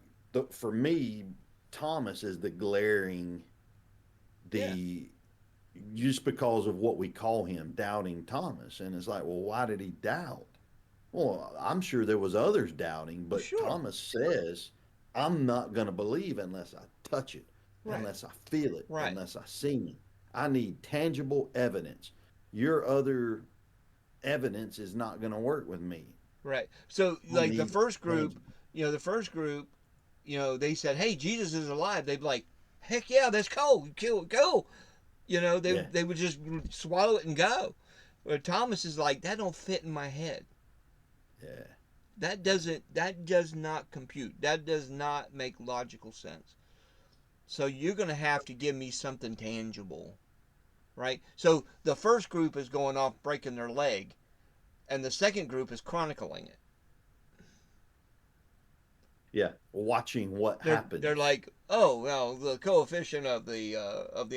for me, Thomas is the glaring Yeah. the just because of what we call him, doubting Thomas, and it's like, well, why did he doubt? Well, I'm sure there was others doubting, Well, but sure. Thomas says, I'm not going to believe unless I touch it, Right. unless I feel it, Right. unless I see it. I need tangible evidence. Your other evidence is not going to work with me. Right. So, I like the need first group, tangible. they said, "Hey, Jesus is alive." They'd be like, "Heck yeah, let's go, kill, go." They Yeah, they would just swallow it and go. Where Thomas is like, "That don't fit in my head. yeah, That does not compute. That does not make logical sense. So you're gonna have to give me something tangible, right?" So the first group is going off breaking their leg, and the second group is chronicling it. yeah. Watching what They're happens. like, oh well, the coefficient of the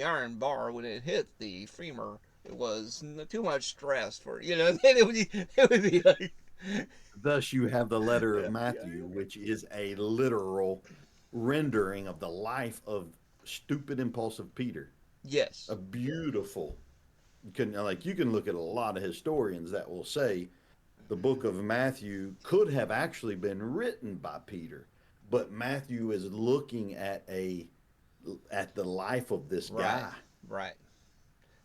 iron bar when it hit the femur, it was too much stress for Then it would be like, Thus, you have the letter of yeah, Matthew, which is a literal rendering of the life of stupid, impulsive Peter. A yes, beautiful you can look at a lot of historians that will say the book of Matthew could have actually been written by Peter, but Matthew is looking at the life of this right, guy, right,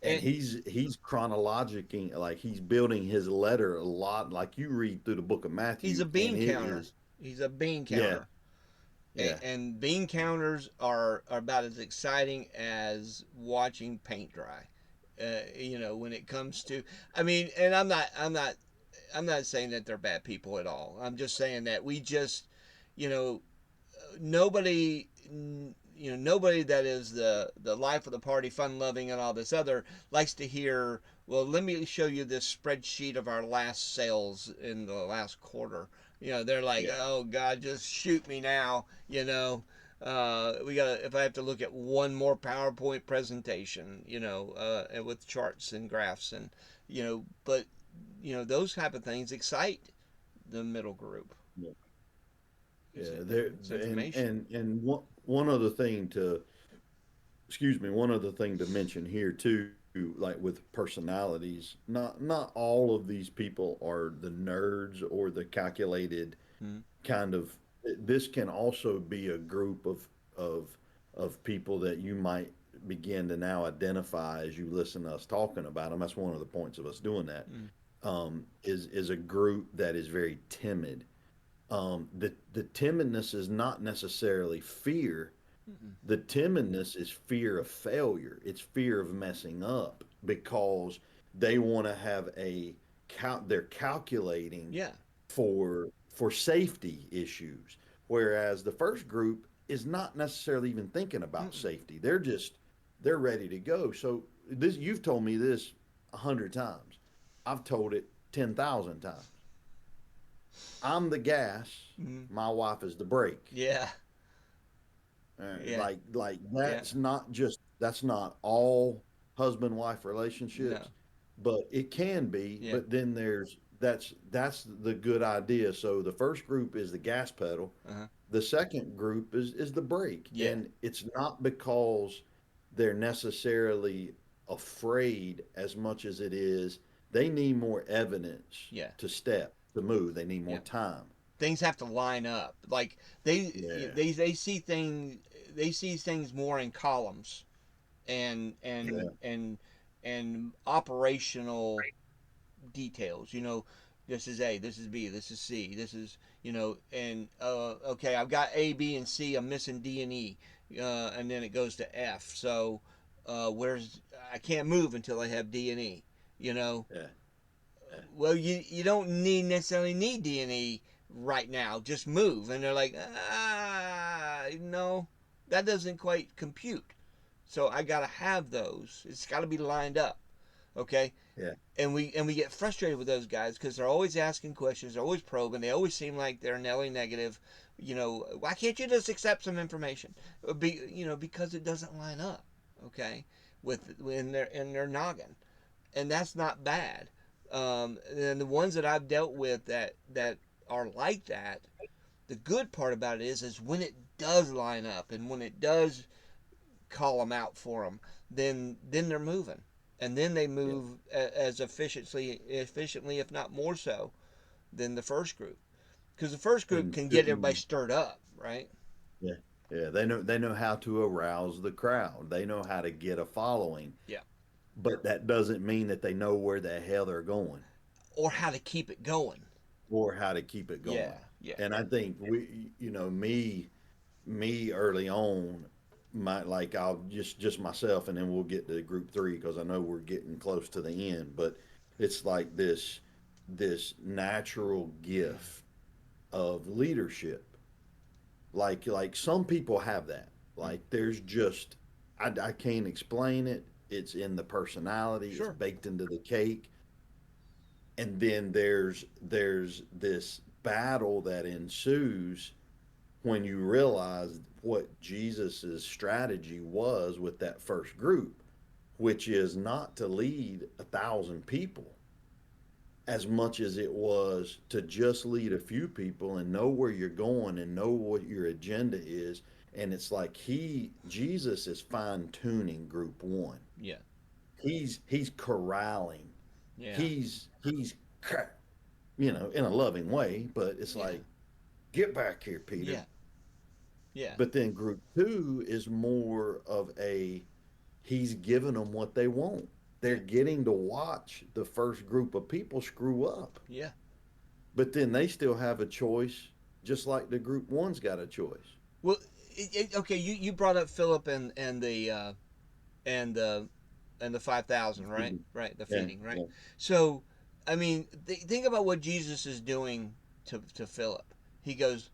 and and he's chronologically like he's building his letter a lot like you read through the book of he's Matthew a and bean it counter. is He's a bean yeah, counter, yeah, and bean counters are about as exciting as watching paint dry. When it comes to, I mean, and I'm not saying that they're bad people at all. I'm just saying that we just, you know, nobody nobody that is the life of the party, fun loving and all this other, likes to hear, well, let me show you this spreadsheet of our last sales in the last quarter. They're like, Yeah. oh God, just shoot me now. We got, if I have to look at one more PowerPoint presentation, with charts and graphs, and but those type of things excite the middle group. Yeah. It's, Yeah. There it's information. and one other thing to excuse me, one other thing to mention here too, like with personalities, not all of these people are the nerds or the calculated Mm-hmm. kind of. This can also be a group of of people that you might begin to now identify as you listen to us talking about them. That's one of the points of us doing that. Is a group that is very timid. The timidness is not necessarily fear. Mm-hmm. The timidness is fear of failure. It's fear of messing up because they want to have they're calculating Yeah. for safety issues. Whereas the first group is not necessarily even thinking about Mm-mm. safety. They're ready to go. So this you've told me this 100 times. I've told it 10,000 times. I'm the gas. Mm-hmm. My wife is the brake. Yeah. Yeah. Like Yeah. that's not all husband wife No. relationships, but it can be. Yeah. But then that's the good idea. So the first group is the gas pedal. Uh-huh. The second group is the brake, Yeah. and it's not because they're necessarily afraid as much as it is they need more evidence Yeah. to move. They need more Yeah. time. Things have to line up. Like they Yeah, they see things more in columns and and yeah, and and operational details. This is A, this is B, this is C, this is and okay, I've got A, B, and C. I'm missing D and E, and then it goes to F. So where's I can't move until I have D and E. You know, yeah, well, you don't necessarily need D and E right now. Just move, and they're like, no, that doesn't quite compute. So I gotta have those. It's got to be lined up. Okay, yeah, and we get frustrated with those guys because they're always asking questions, they're always probing, they always seem like they're Nelly negative. Why can't you just accept some information? Because it doesn't line up. Okay, with in their noggin, and that's not bad. And the ones that I've dealt with that are like that, the good part about it is when it does line up and when it does call them out for them, then they're moving, and then they yeah. move as efficiently, if not more so, than the first group. Because the first group And can get everybody two, stirred up, right? yeah, yeah. They know how to arouse the crowd. They know how to get a following, Yeah. but that doesn't mean that they know where the hell they're going Or how to keep it going. or how to keep it Yeah. going. Yeah. And I think me early on, I'll just myself, and then we'll get to group three because I know we're getting close to the end. But it's like this natural gift of leadership. Like some people have that. Mm. Like there's just I can't explain it. It's in the personality. It's Sure. baked into the cake. And then there's this battle that ensues when you realize what Jesus's strategy was with that first group, which is not to lead 1,000 people as much as it was to just lead a few people and know where you're going and know what your agenda is. And it's like Jesus is fine tuning group one. Yeah. He's corralling. Yeah. He's in a loving way, but it's Yeah. like, get back here, Peter. Yeah. Yeah. But then group two is more of he's giving them what they want. They're Yeah. getting to watch the first group of people screw up. Yeah. But then they still have a choice, just like the group one's got a choice. Well, okay. You brought up Philip and the and the 5,000, right? feeding. Right, the Yeah, feeding, right? yeah, So, I mean, think about what Jesus is doing to Philip. He goes,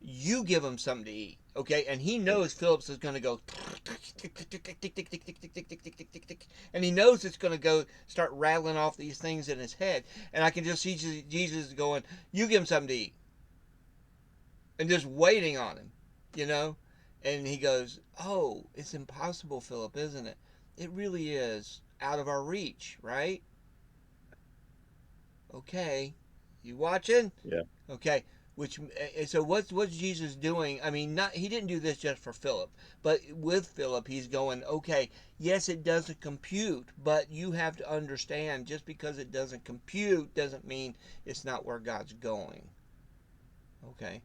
"You give him something to eat." Okay, and he yeah, knows Phillips is going to go, and he knows it's going to go start rattling off these things in his head, and I can just see Jesus going, "You give him something to eat," and just waiting on him, you know, and he goes, "Oh, it's impossible, Philip, isn't it? It really is out of our reach, right? Okay, you watching? yeah, Okay." Which so what's Jesus doing? I mean, not he didn't do this just for Philip, but with Philip, he's going, okay, yes, it doesn't compute, but you have to understand, just because it doesn't compute doesn't mean it's not where God's going. Okay,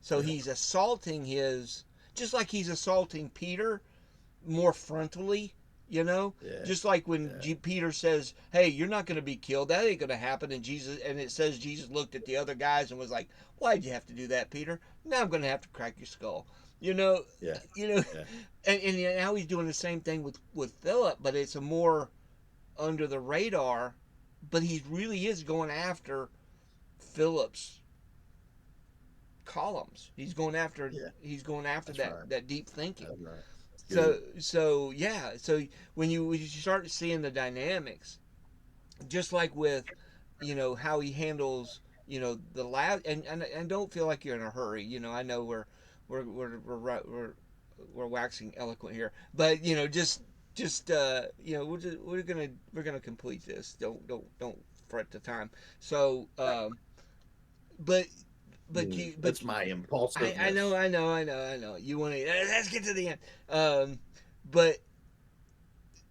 so yeah, he's assaulting his, just like he's assaulting Peter more frontally, you know, yeah, just like when yeah, Peter says, "Hey, you're not going to be killed. That ain't going to happen." And Jesus, and it says Jesus looked at the other guys and was like, "Why'd you have to do that, Peter? Now I'm going to have to crack your skull." You know, yeah, you know, yeah, and now he's doing the same thing with Philip, but it's a more under the radar. But he really is going after Philip's columns. yeah. He's going after That's right. that deep thinking. That's right. That's good. So yeah. So when you start seeing the dynamics, just like with, how he handles, the loud, and don't feel like you're in a hurry. I know we're we're we're we're, we're waxing eloquent here, but just we're gonna complete this. Don't fret the time. So but but That's my I know, impulsiveness. I know. You want to? Let's get to the end. Um, but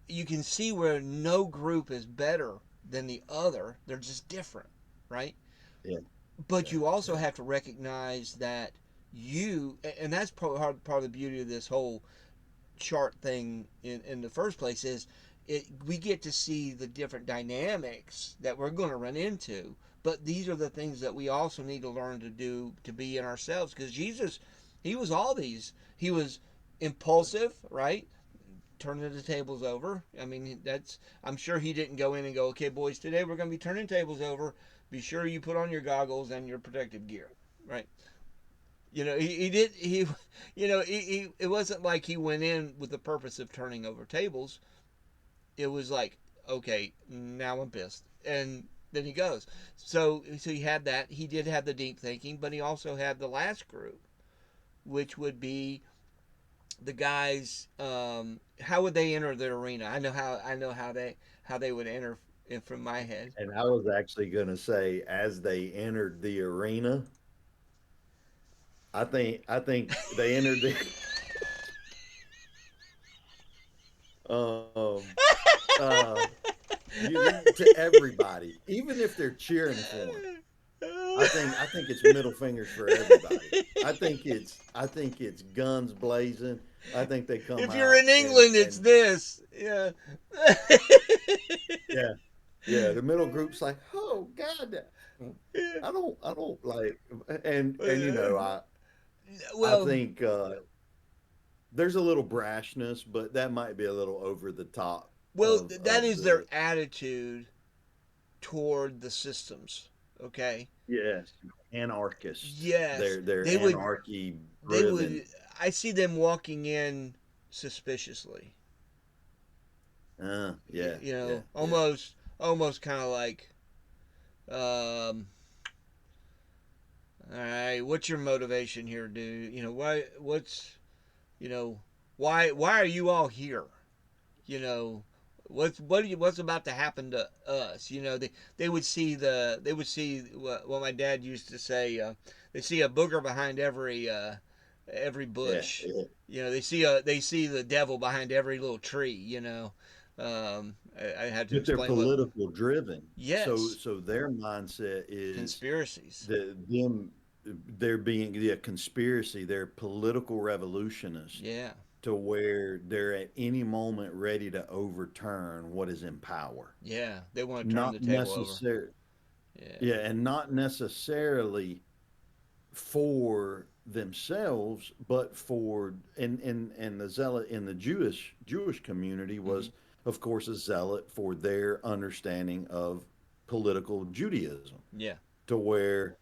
you can see where no group is better than the other. They're just different, right? Yeah, But yeah, you also yeah, have to recognize that and that's part of the beauty of this whole chart thing in the first place is we get to see the different dynamics that we're going to run into, but these are the things that we also need to learn to do to be in ourselves, because Jesus, he was all these. He was impulsive, right? Turning the tables over. I mean, I'm sure he didn't go in and go, "Okay, boys, today we're going to be turning tables over. Be sure you put on your goggles and your protective gear," right? He did he it wasn't like he went in with the purpose of turning over tables. It was like, okay, now I'm pissed, and then he goes. So he had that. He did have the deep thinking, but he also had the last group, which would be the guys. How would they enter the arena? I know how they would enter in from my head. and I was actually going to say, as they entered the arena, I think they entered the um uh to everybody, even if they're cheering for him. I think it's middle fingers for everybody. I think it's guns blazing. I think they come If you're out in and England, it's and this. Yeah. yeah, yeah. The middle group's like, oh God, Yeah. I don't like, and Uh, I well, think there's a little brashness, but that might be a little over the top that of is their the attitude toward the systems. Okay. yes, anarchists. Yes, They're they would. anarchy They driven. would. I see them walking in suspiciously. Yeah, yeah, yeah. Almost kind of like, um, all right, what's your motivation here, dude? You know, why are you all here? You know, what's about to happen to us? They would see what my dad used to say. They see a booger behind every Yeah, bush. yeah. They see the devil behind every little tree. I had to But they're explain what. political driven. So Yes, so their mindset is conspiracies. them there being a conspiracy. They're political revolutionists Yeah, to where they're at any moment ready to overturn what is in power. yeah. They want to turn the Not table over. necessary, Yeah, yeah, and not necessarily for. themselves, but for and the zealot in the Jewish community Mm-hmm. was, of course, a zealot for their understanding of political Judaism, Yeah. to where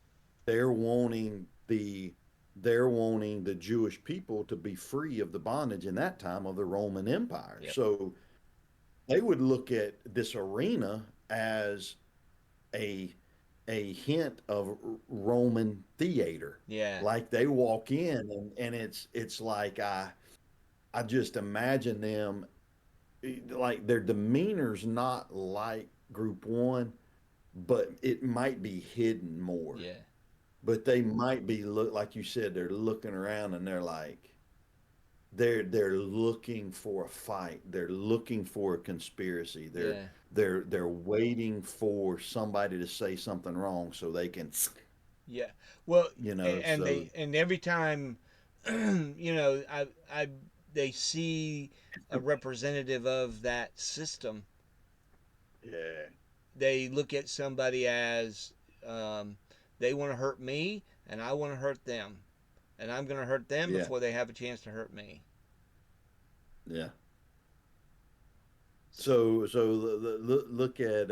they're wanting the they're wanting the Jewish people to be free of the bondage in that time of the Roman Empire. Yep. So they would look at this arena as a a hint of Roman theater. Yeah. Like they walk in and it's like I just imagine them, like their demeanor's not like group one, but it might be hidden more. Yeah. But they might be look like you said, they're looking around and they're like they're looking for a fight. They're looking for a conspiracy. Yeah. They're waiting for somebody to say something wrong so they can, Yeah. Well, and so and every time, I they see a representative of that system, yeah, they look at somebody as um, they want to hurt me, and I want to hurt them, and I'm going to hurt them yeah, before they have a chance to hurt me. yeah. So look at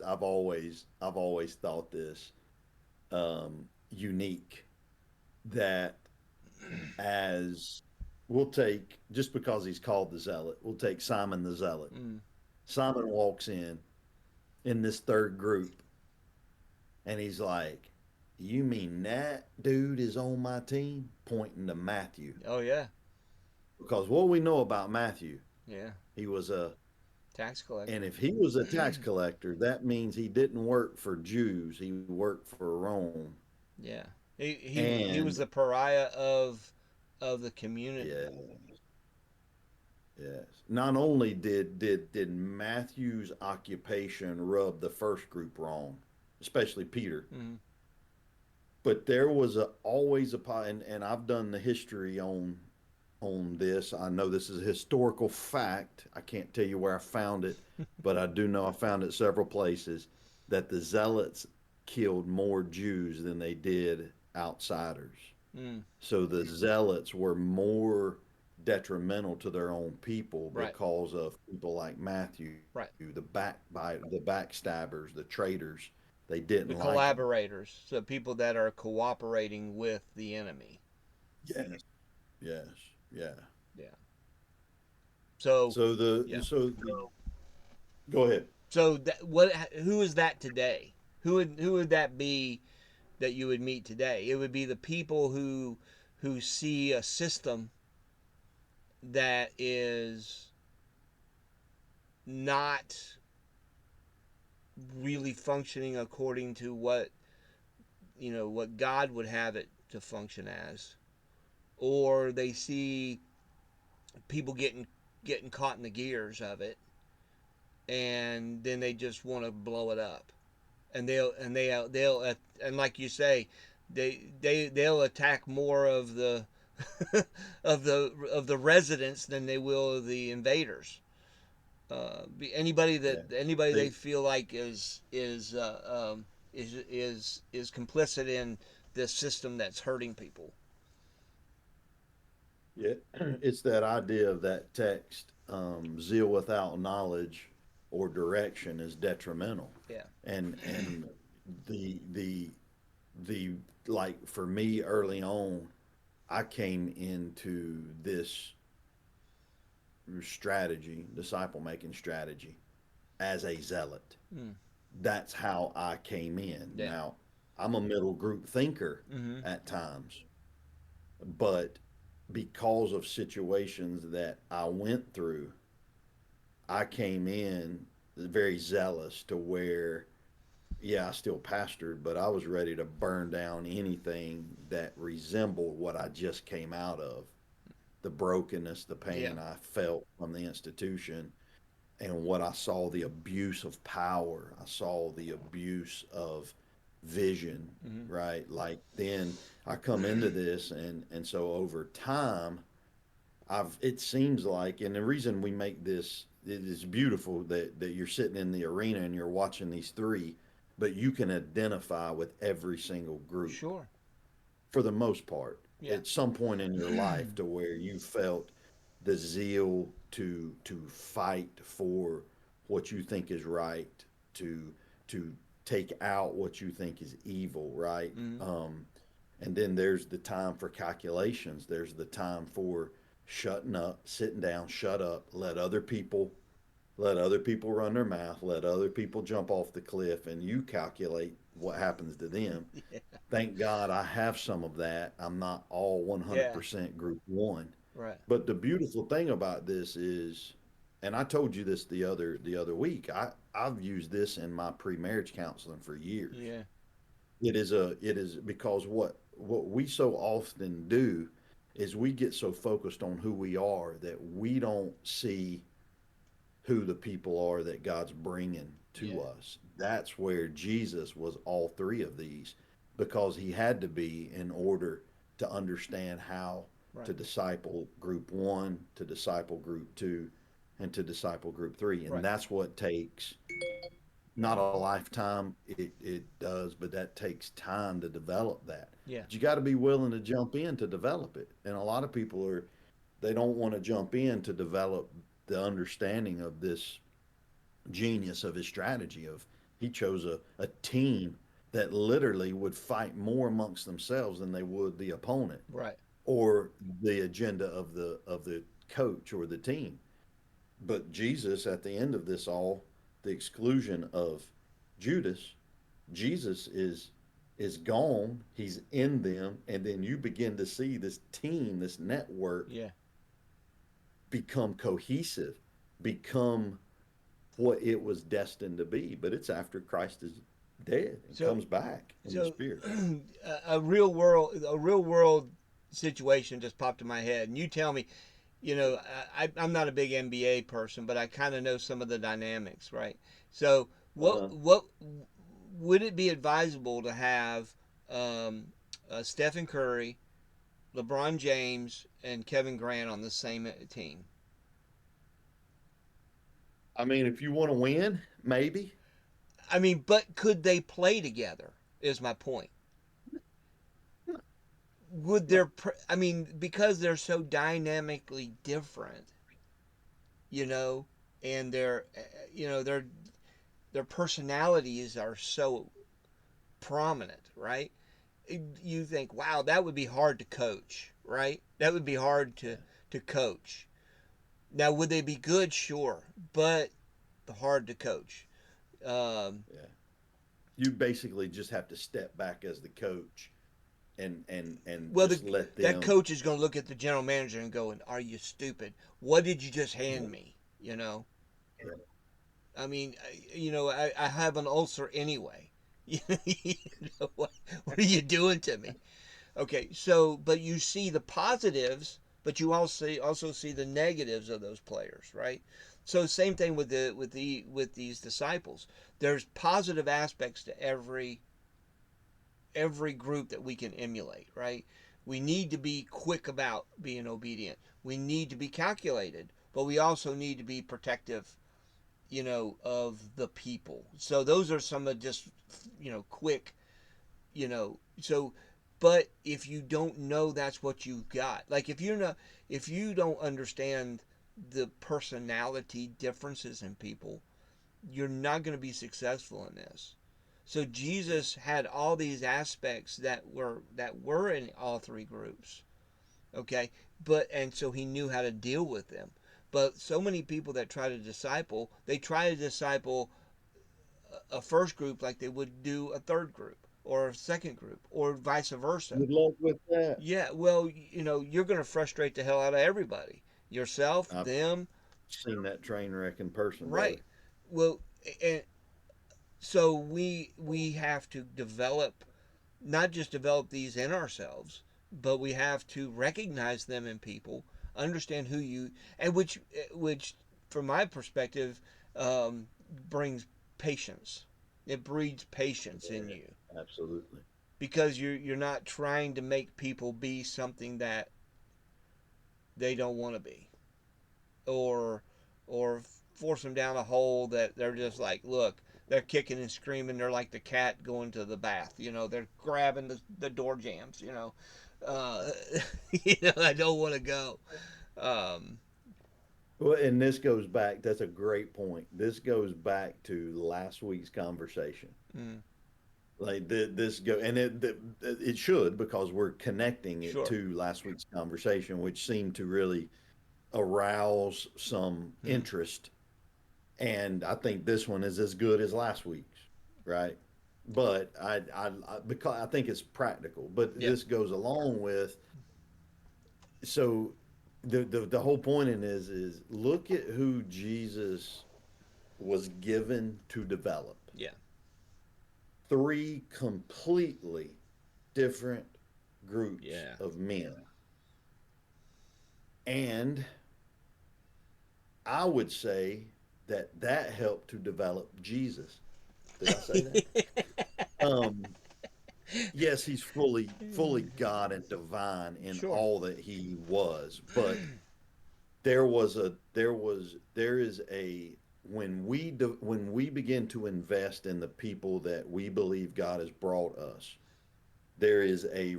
I've always thought this unique, that as we'll take, just because he's called the zealot, we'll take Simon the zealot. Mm, Simon walks in this third group and he's like, "You mean that dude is on my team?" Pointing to Matthew. oh yeah, Because what we know about Matthew, yeah, he was a, tax and collector. if he was a tax collector, that means he didn't work for Jews, he worked for Rome. Yeah, he was And the pariah of the yeah, community. yes. Not only did Matthew's occupation rub the first group wrong, especially Peter, Mm, but there was always and I've done the history on this. I know this is a historical fact. I can't tell you where I found it, but I do know I found it several places, that the Zealots killed more Jews than they did outsiders. mm, So the Zealots were more detrimental to their own people right, because of people like Matthew, right. the backstabbers, the traitors. They didn't The like them. collaborators, the people that are cooperating with the enemy. Yes, yes, yeah. Yeah. So So yeah. go ahead. So that, what? Who is that today? Who would that be that you would meet today? It would be the people who see a system that is not really functioning according to what God would have it to function as, or they see people getting caught in the gears of it, and then they just want to blow it up, and they'll and like you say, they'll attack more of the of the residents than they will of the invaders. Yeah. Anybody they They feel like is complicit in this system that's hurting people. Yeah, it's that idea of that text, zeal without knowledge or direction is detrimental. Yeah. And the the the like for me early on, I came into this strategy, disciple making strategy, as a zealot. Mm, That's how I came in. yeah. Now, I'm a middle group thinker Mm-hmm. at times, but because of situations that I went through, I came in very zealous to where, yeah, I still pastored, but I was ready to burn down anything that resembled what I just came out of, the brokenness, the Yeah. pain I felt from the institution, and what I saw, the abuse of power. I saw the abuse of vision, Mm-hmm. right? Like then I come into this, and so over time it seems like, and the reason we make this, it is beautiful that you're sitting in the arena and you're watching these three, but you can identify with every single group. Sure. for the most part, Yeah. at some point in your life to where you felt the zeal to fight for what you think is right, to take out what you think is evil, right? Mm-hmm. And then there's the time for calculations. There's the time for shutting up, sitting down, shut up, let other people run their mouth, let other people jump off the cliff, and you calculate what happens to them. Yeah. Thank God I have some of that. I'm not all Yeah. 100% group one. Right. But the beautiful thing about this is, and I told you this the other week, I've used this in my pre-marriage counseling for years. Yeah. It is because what we so often do is we get so focused on who we are that we don't see who the people are that God's bringing to Yeah. us. That's where Jesus was all three of these because he had to be in order to understand how Right. to disciple group one, to disciple group two, and to disciple group three. And Right. that's what takes not a lifetime, it does, but that takes time to develop that. Yeah. But you got to be willing to jump in to develop it. And a lot of people they don't want to jump in to develop the understanding of this genius of his strategy of he chose a team that literally would fight more amongst themselves than they would the opponent Right. or the agenda of the coach or the team. But Jesus at the end of this all, the exclusion of Judas, Jesus is gone, he's in them, and then you begin to see this team, this network Yeah. become cohesive, become what it was destined to be. But it's after Christ is dead and So comes back in the so spirit. a real world situation just popped in my head, and you tell me. I'm not a big NBA person, but I kind of know some of the dynamics, right? So, Uh-huh. what would it be advisable to have Stephen Curry, LeBron James, and Kevin Grant on the same team? I mean, if you want to win, maybe. I mean, but could they play together? Is my point. Would No. their, I mean, because they're so dynamically different, you know, and their personalities are so prominent, right? You think, wow, that would be hard to coach, right? That would be hard Yeah. to coach. Now, would they be good? Sure, but hard to coach. Um, Yeah. You basically just have to step back as the coach and well, just let that them. coach is going to look at the general manager and go, "Are you stupid? What did you just Yeah. hand me?" You know. Yeah. I mean, I have an ulcer anyway. you what are you doing to me? Okay, so but you see the positives, but you also see the negatives of those players, right? So same thing with these disciples. There's positive aspects to every group that we can emulate, right? We need to be quick about being obedient. We need to be calculated, but we also need to be protective, of the people. So those are some of just quick, so but if you don't know that's what you've got, like if you don't understand the personality differences in people, you're not going to be successful in this. So Jesus had all these aspects that were in all three groups, okay, but and so he knew how to deal with them. But so many people that try to disciple, they try to disciple a first group like they would do a third group or a second group or vice versa. Good luck with that. Yeah, well, you're going to frustrate the hell out of everybody. Yourself, I've them, seen that train wreck in person, brother. right. Well, and so we have to develop, not just develop these in ourselves, but we have to recognize them in people, understand who you, and which from my perspective, um, brings patience. It breeds patience in Yeah, you absolutely. because you're not trying to make people be something that they don't want to be, or or force them down a hole that they're just like, look, they're kicking and screaming. They're like the cat going to the bath. They're grabbing the door jams. Uh, I don't want to go. Um, Well, and this goes back, that's a great point. This goes back to last week's conversation. mm, Like this go, and it should, because we're connecting it sure. to last week's conversation, which seemed to really arouse some Mm, interest. And I think this one is as good as last week's, right? But because I think it's practical. But yeah. this goes along with, so the whole point in is look at who Jesus was given to develop. Yeah. Three completely different groups Yeah. of men. And I would say that that helped to develop Jesus. Did I say that? Um, yes, he's fully God and divine in Sure. all that he was, but there is a when we begin to invest in the people that we believe God has brought us, there is a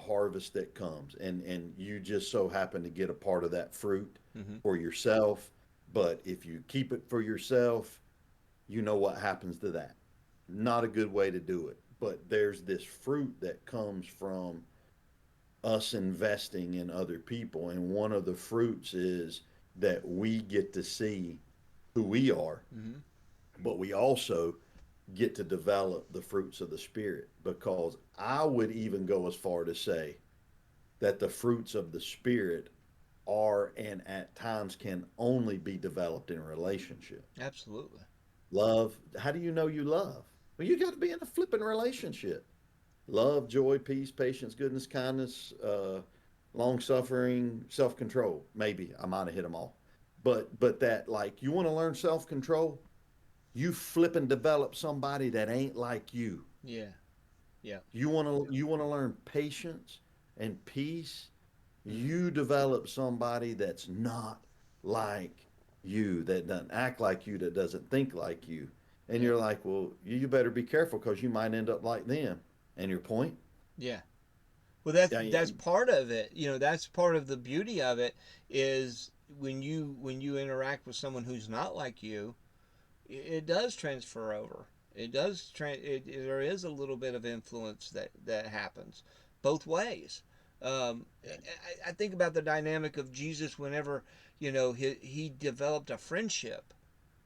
harvest that comes, and you just so happen to get a part of that fruit Hmm. for yourself. But if you keep it for yourself, you know what happens to that. Not a good way to do it. But there's this fruit that comes from us investing in other people. And one of the fruits is that we get to see who we are, Hmm. but we also get to develop the fruits of the Spirit. Because I would even go as far to say that the fruits of the Spirit are and at times can only be developed in a relationship. Absolutely. Love, how do you know you love? Well, you got to be in a flipping relationship. Love, joy, peace, patience, goodness, kindness, long suffering, self control. Maybe I might have hit them all, but that, like, you want to learn self control, you flip and develop somebody that ain't like you. Yeah. Yeah. You want to learn patience and peace. Hmm. You develop somebody that's not like you, that doesn't act like you, that doesn't think like you. And Yeah. you're like, well, you better be careful because you might end up like them. And your point? Yeah. Well, that's Yeah, that's part of it. That's part of the beauty of it is when you interact with someone who's not like you, it does transfer over. It does. There is a little bit of influence that happens both ways. I think about the dynamic of Jesus whenever he developed a friendship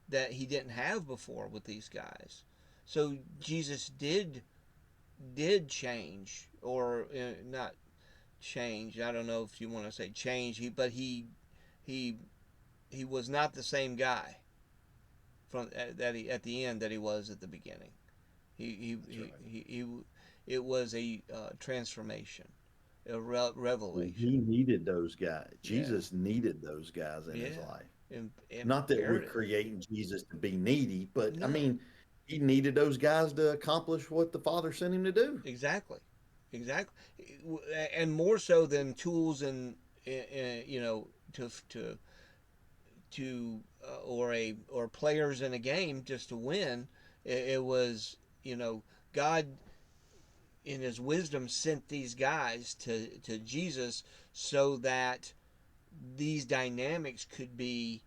that he didn't have before with these guys. So Jesus did change or not change. I don't know if you want to say change. He he was not the same guy from that he at the end that he was at the beginning. He that's he right. he, he, it was a transformation, a He revelation. needed those guys. Yeah, Jesus needed those guys in his yeah, life. Not that we're imperative. creating Jesus to be needy, but I No, mean, he needed those guys to accomplish what the Father sent him to do. exactly, exactly, and more so than tools and or players in a game just to win. It was God in His wisdom sent these guys to Jesus so that these dynamics could be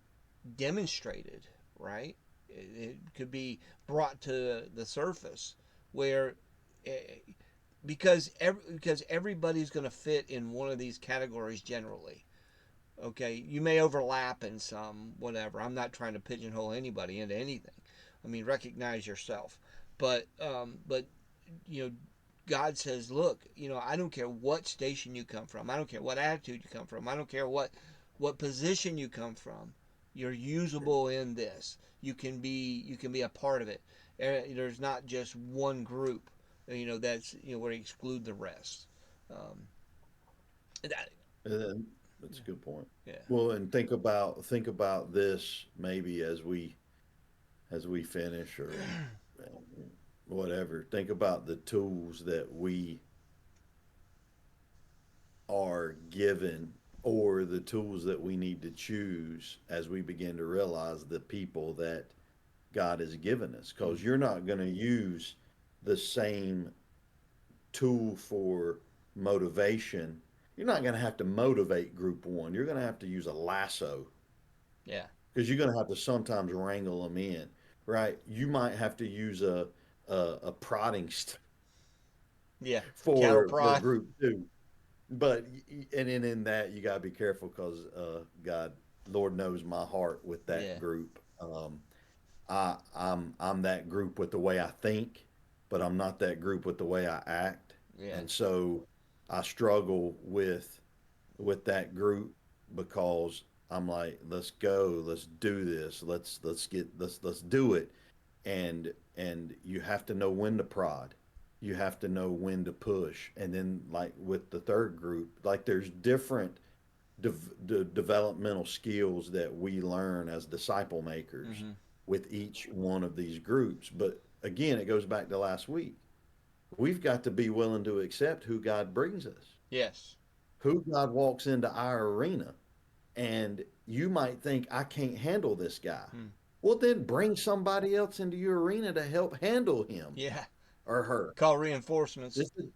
demonstrated, right? It could be brought to the surface where eh, because everybody's going to fit in one of these categories generally. Okay, you may overlap in some whatever. I'm not trying to pigeonhole anybody into anything. I mean, recognize yourself. But you know, God says, look, I don't care what station you come from. I don't care what attitude you come from. I don't care what position you come from. You're usable in this. You can be a part of it. There's not just one group. That's where you exclude the rest. Um, that, And that's a good point. yeah. Well, and think about this maybe as we finish, or whatever. Think about the tools that we are given, or the tools that we need to choose as we begin to realize the people that God has given us, because you're not going to use the same tool for motivation. You're not going to have to motivate group one. You're going to have to use a lasso, Yeah. because you're going to have to sometimes wrangle them in, right? You might have to use a prodding Yeah. Cattle for prod. group two. But and in that you gotta be careful, because God, Lord knows my heart with that Yeah. group. I'm that group with the way I think, but I'm not that group with the way I act, Yeah. and so I struggle with that group, because I'm like, let's go, let's do this, let's do it, and you have to know when to prod, you have to know when to push, and then like with the third group, like there's different developmental skills that we learn as disciple makers Mm-hmm. with each one of these groups. But again, it goes back to last week. We've got to be willing to accept who God brings us, Yes. who God walks into our arena. And you might think, I can't handle this guy. Mm. Well, then bring somebody else into your arena to help handle him Yeah. or her. Call reinforcements. This is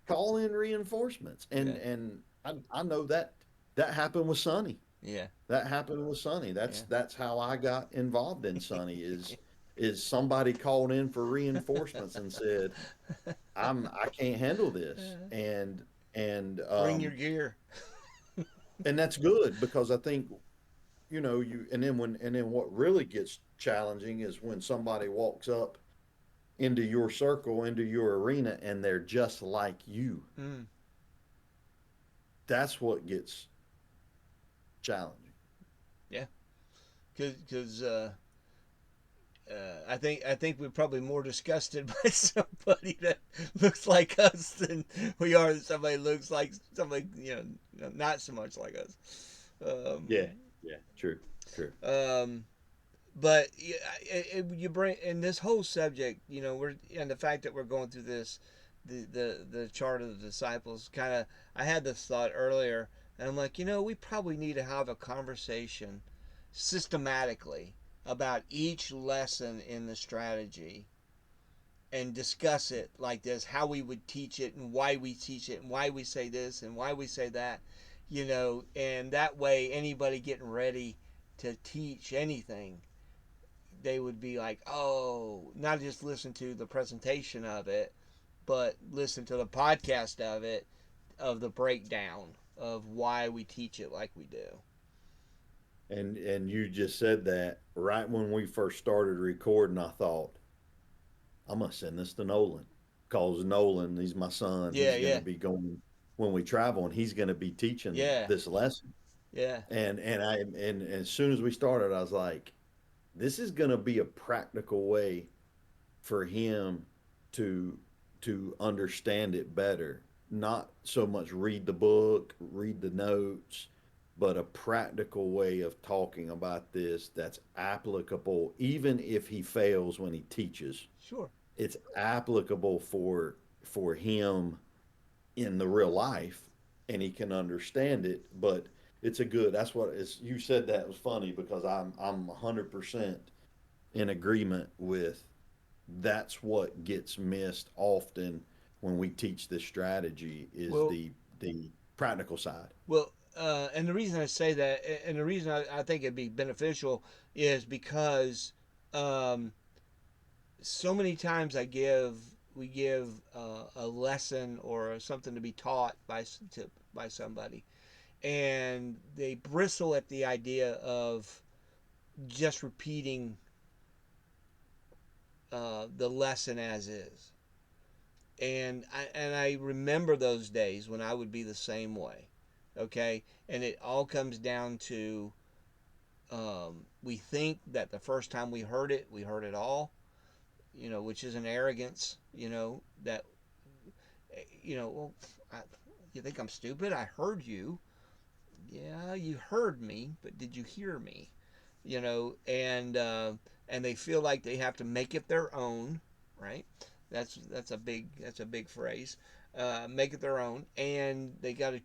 call in reinforcements. Yeah. And I know that that happened with Sonny. Yeah. That happened with Sonny. Yeah. That's how I got involved in Sonny, is somebody called in for reinforcements and said, I can't handle this. And Bring your gear. and that's good, because I think, you, and then what really gets challenging is when somebody walks up into your circle, into your arena, and they're just like you. Mm. That's what gets challenging. Yeah. Because I think we're probably more disgusted by somebody that looks like us than we are somebody that looks like somebody not so much like us. Um, Yeah, yeah, true, true. um, but you bring in this whole subject, we're and the fact that we're going through this, the chart of the disciples. Kind of, I had this thought earlier, and I'm like, we probably need to have a conversation systematically about each lesson in the strategy and discuss it like this, how we would teach it and why we teach it and why we say this and why we say that, and that way anybody getting ready to teach anything, they would be like, oh, not just listen to the presentation of it, but listen to the podcast of it, of the breakdown of why we teach it like we do. And you just said that right when we first started recording. I thought, I'm gonna send this to Nolan, cause Nolan, he's my son. Yeah, He's yeah, gonna be going when we travel, and he's gonna be teaching yeah, this lesson. yeah, And as soon as we started, I was like, this is gonna be a practical way for him to understand it better. Not so much read the book, read the notes, but a practical way of talking about this that's applicable, even if he fails when he teaches. sure. It's applicable for him in the real life, and he can understand it. But it's a good. That's what is. You said that was funny, because I'm 100% in agreement with. That's what gets missed often when we teach this strategy, is Well, the practical side. and the reason I say that, and the reason I think it'd be beneficial, is because um, so many times we give a lesson or something to be taught by somebody, and they bristle at the idea of just repeating the lesson as is. And I remember those days when I would be the same way. Okay, and it all comes down to we think that the first time we heard it all, which is an arrogance, that well, I, you think I'm stupid? I heard you. Yeah, you heard me, but did you hear me? And they feel like they have to make it their own, right? That's a big phrase. Make it their own, and they gotta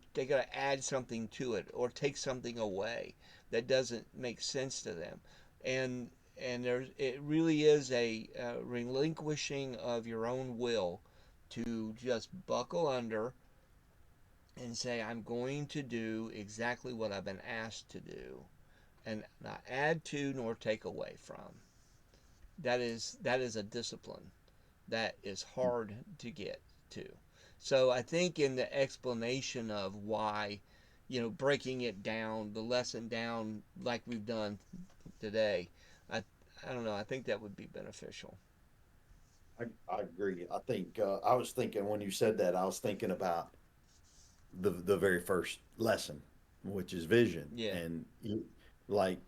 add something to it or take something away that doesn't make sense to them, and and there's it really is a relinquishing of your own will to just buckle under and say, I'm going to do exactly what I've been asked to do, and not add to nor take away from. That is a discipline that is hard to get to. So I think in the explanation of why, breaking it down, the lesson down like we've done today, I I don't know. I think that would be beneficial. I agree. I think I was thinking when you said that, I was thinking about the very first lesson, which is vision, Yeah. and like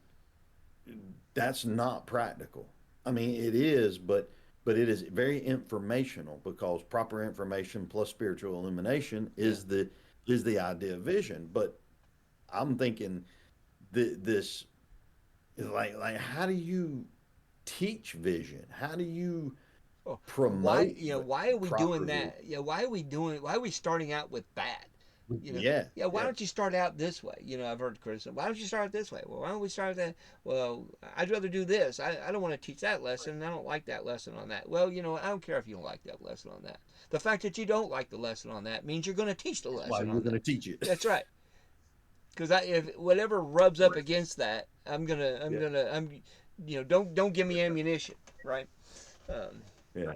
that's not practical. I mean, it is, but it is very informational because proper information plus spiritual illumination Yeah. is the idea of vision. But I'm thinking this is like how do you teach vision? How do you Oh, why promote why are we doing proper vision? that? Why are we starting out with that? Yeah, Yeah, why yeah. don't you start out this way? I've heard criticism. Why don't you start this way? Well, why don't we start that? Well, I'd rather do this. I don't want to teach that lesson. I don't like that lesson on that. Well, I don't care if you don't like that lesson on that. The fact that you don't like the lesson on that means you're going to teach the That's why lesson you're on going that. to teach it. That's right. Because if whatever rubs up against that, Yeah, don't give me ammunition, right? Um, yeah. all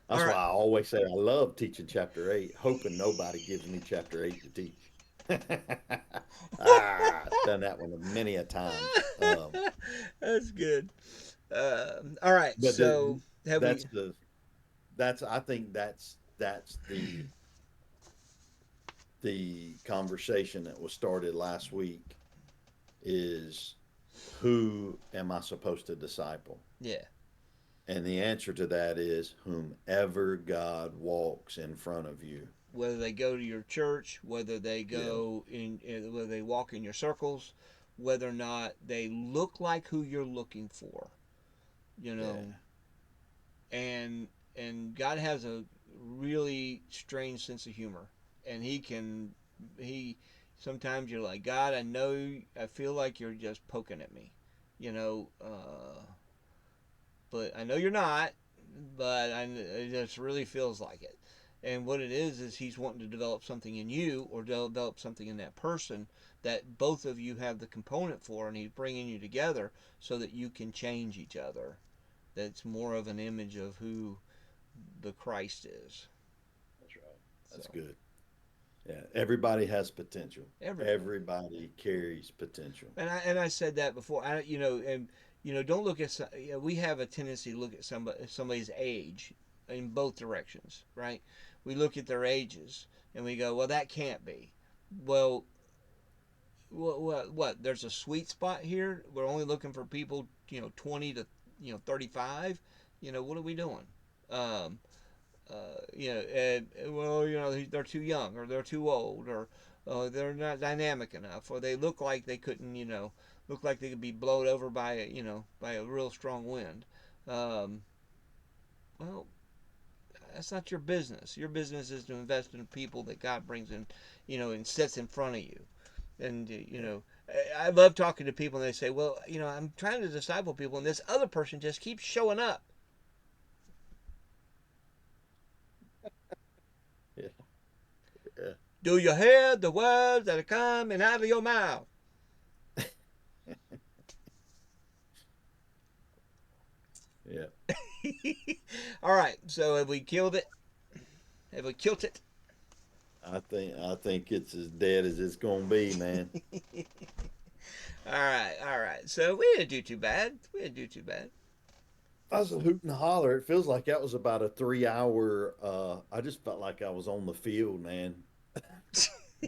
That's why right. I always say I love teaching chapter eight, hoping nobody gives me chapter eight to teach. I've done that one many a times. That's good. All right. But So have that's we? I think that's the conversation that was started last week is who am I supposed to disciple? Yeah. And the answer to that is whomever God walks in front of you. Whether they go to your church, whether they Yeah, go whether they walk in your circles, whether or not they look like who you're looking for, you know, yeah, and God has a really strange sense of humor, and he sometimes you're like, God, I feel like you're just poking at me, you know, but I know you're not, but it just really feels like it. And what it is he's wanting to develop something in you or develop something in that person that both of you have the component for, and he's bringing you together so that you can change each other. That's more of an image of who the Christ is. that's right. That's So good. Yeah, everybody has potential. everybody, Everybody carries potential. and I said that before. And don't look at we have a tendency to look at somebody's age in both directions, right? We look at their ages and we go, well, that can't be. Well, what? There's a sweet spot here. We're only looking for people, 20 to 35. What are we doing? Um, well, they're too young or they're too old or they're not dynamic enough or they look like they couldn't, look like they could be blown over by by a real strong wind. Um, well, that's not your business. Your business is to invest in people that God brings in, and sets in front of you. And Yeah, I love talking to people and they say, well, I'm trying to disciple people and this other person just keeps showing up. yeah, yeah, Do you hear the words that are coming out of your mouth? yeah. All right. So have we killed it? Have we killed it? I think it's as dead as it's gonna be, man. All right. All right. So we didn't do too bad. We didn't do too bad. I was a hoot and holler. It feels like that was about a 3 hour. I just felt like I was on the field, man,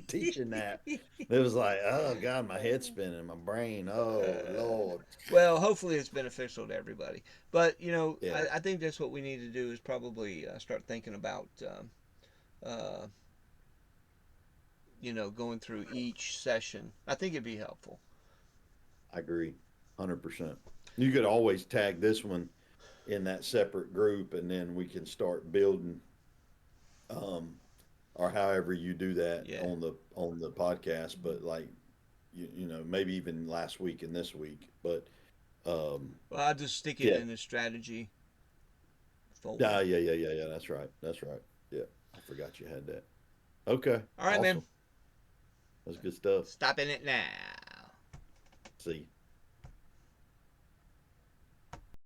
teaching that. It was like, oh God, my head's spinning, my brain. Oh Lord. Well, hopefully it's beneficial to everybody. But Yeah, I think that's what we need to do is probably start thinking about, uh, going through each session. I think it'd be helpful. I agree, 100%. You could always tag this one in that separate group, and then we can start building, um, or however you do that Yeah. on the podcast. But like, maybe even last week and this week. But Well, I'll just stick it Yeah. in the strategy folder. Yeah. That's right. That's right. Yeah. I forgot you had that. Okay. All right, man. Awesome. That's good stuff. Stopping it now. See.